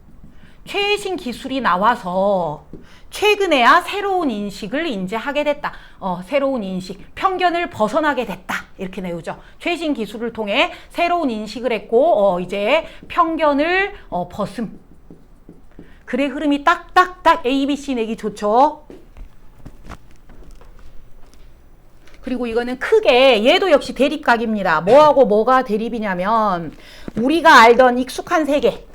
나와서 최근에야 새로운 인식을 인지하게 됐다. 새로운 인식, 편견을 벗어나게 됐다. 이렇게 내우죠. 최신 기술을 통해 새로운 인식을 했고 이제 편견을 벗음. 글의 흐름이 딱딱딱 ABC 내기 좋죠. 그리고 이거는 크게 얘도 역시 대립각입니다. 뭐하고 뭐가 대립이냐면 우리가 알던 익숙한 세계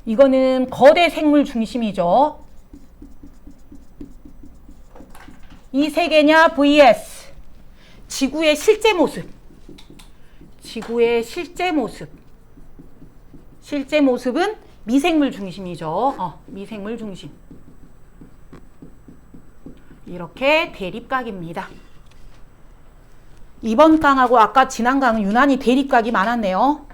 이거는 거대 생물 중심이죠. 이 세계냐 vs 지구의 실제 모습. 지구의 실제 모습. 실제 모습은 미생물 중심이죠. 미생물 중심. 이렇게 대립각입니다. 이번 강하고 아까 지난 강은 유난히 대립각이 많았네요.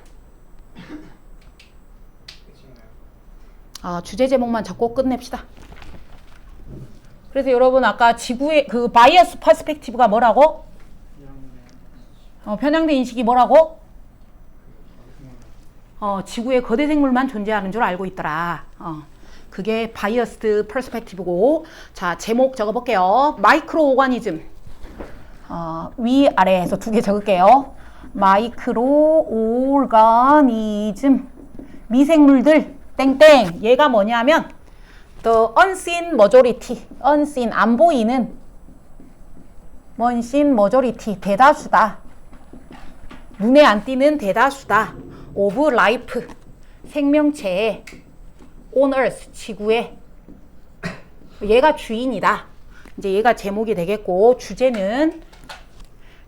주제 제목만 적고 끝냅시다. 그래서 여러분 아까 지구의 그 바이어스 퍼스펙티브가 뭐라고? 편향된 인식이 뭐라고? 지구에 거대 생물만 존재하는 줄 알고 있더라. 그게 바이어스드 퍼스펙티브고. 자, 제목 적어볼게요. 마이크로 오가니즘. 위아래에서 두 개 적을게요. 마이크로 오가니즘. 미생물들 땡땡. 얘가 뭐냐면 the unseen majority. unseen 안 보이는 unseen majority 대다수다. 눈에 안 띄는 대다수다. of life 생명체의 on earth 지구에 얘가 주인이다. 이제 얘가 제목이 되겠고 주제는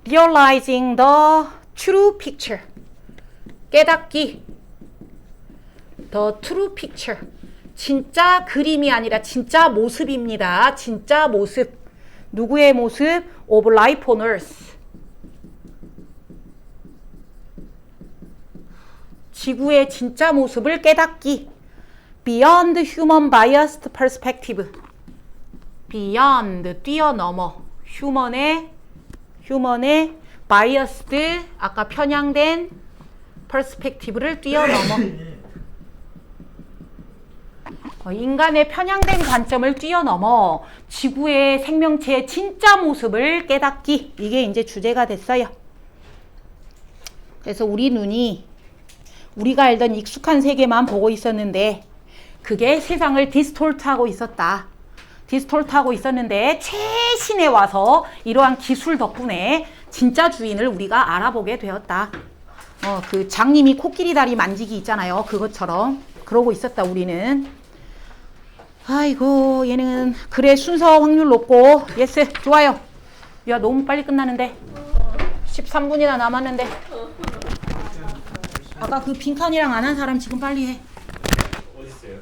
realizing the true picture 깨닫기 the true picture 진짜 그림이 아니라 진짜 모습입니다. 진짜 모습 누구의 모습? of life on earth 지구의 진짜 모습을 깨닫기 beyond human biased perspective beyond 뛰어넘어 휴먼의 biased 아까 편향된 perspective를 뛰어넘어 인간의 편향된 관점을 뛰어넘어 지구의 생명체의 진짜 모습을 깨닫기 이게 이제 주제가 됐어요. 그래서 우리 눈이 우리가 알던 익숙한 세계만 보고 있었는데 그게 세상을 디스톨트하고 있었다. 디스톨트하고 있었는데 최신에 와서 이러한 기술 덕분에 진짜 주인을 우리가 알아보게 되었다. 그 장님이 코끼리 다리 만지기 있잖아요. 그것처럼 그러고 있었다 우리는. 아이고 얘는 그래 순서 확률 높고 예스 좋아요. 야 너무 빨리 끝나는데 13분이나 남았는데 아까 그 빈칸이랑 안 한 사람 지금 빨리 해. 어디 있어요?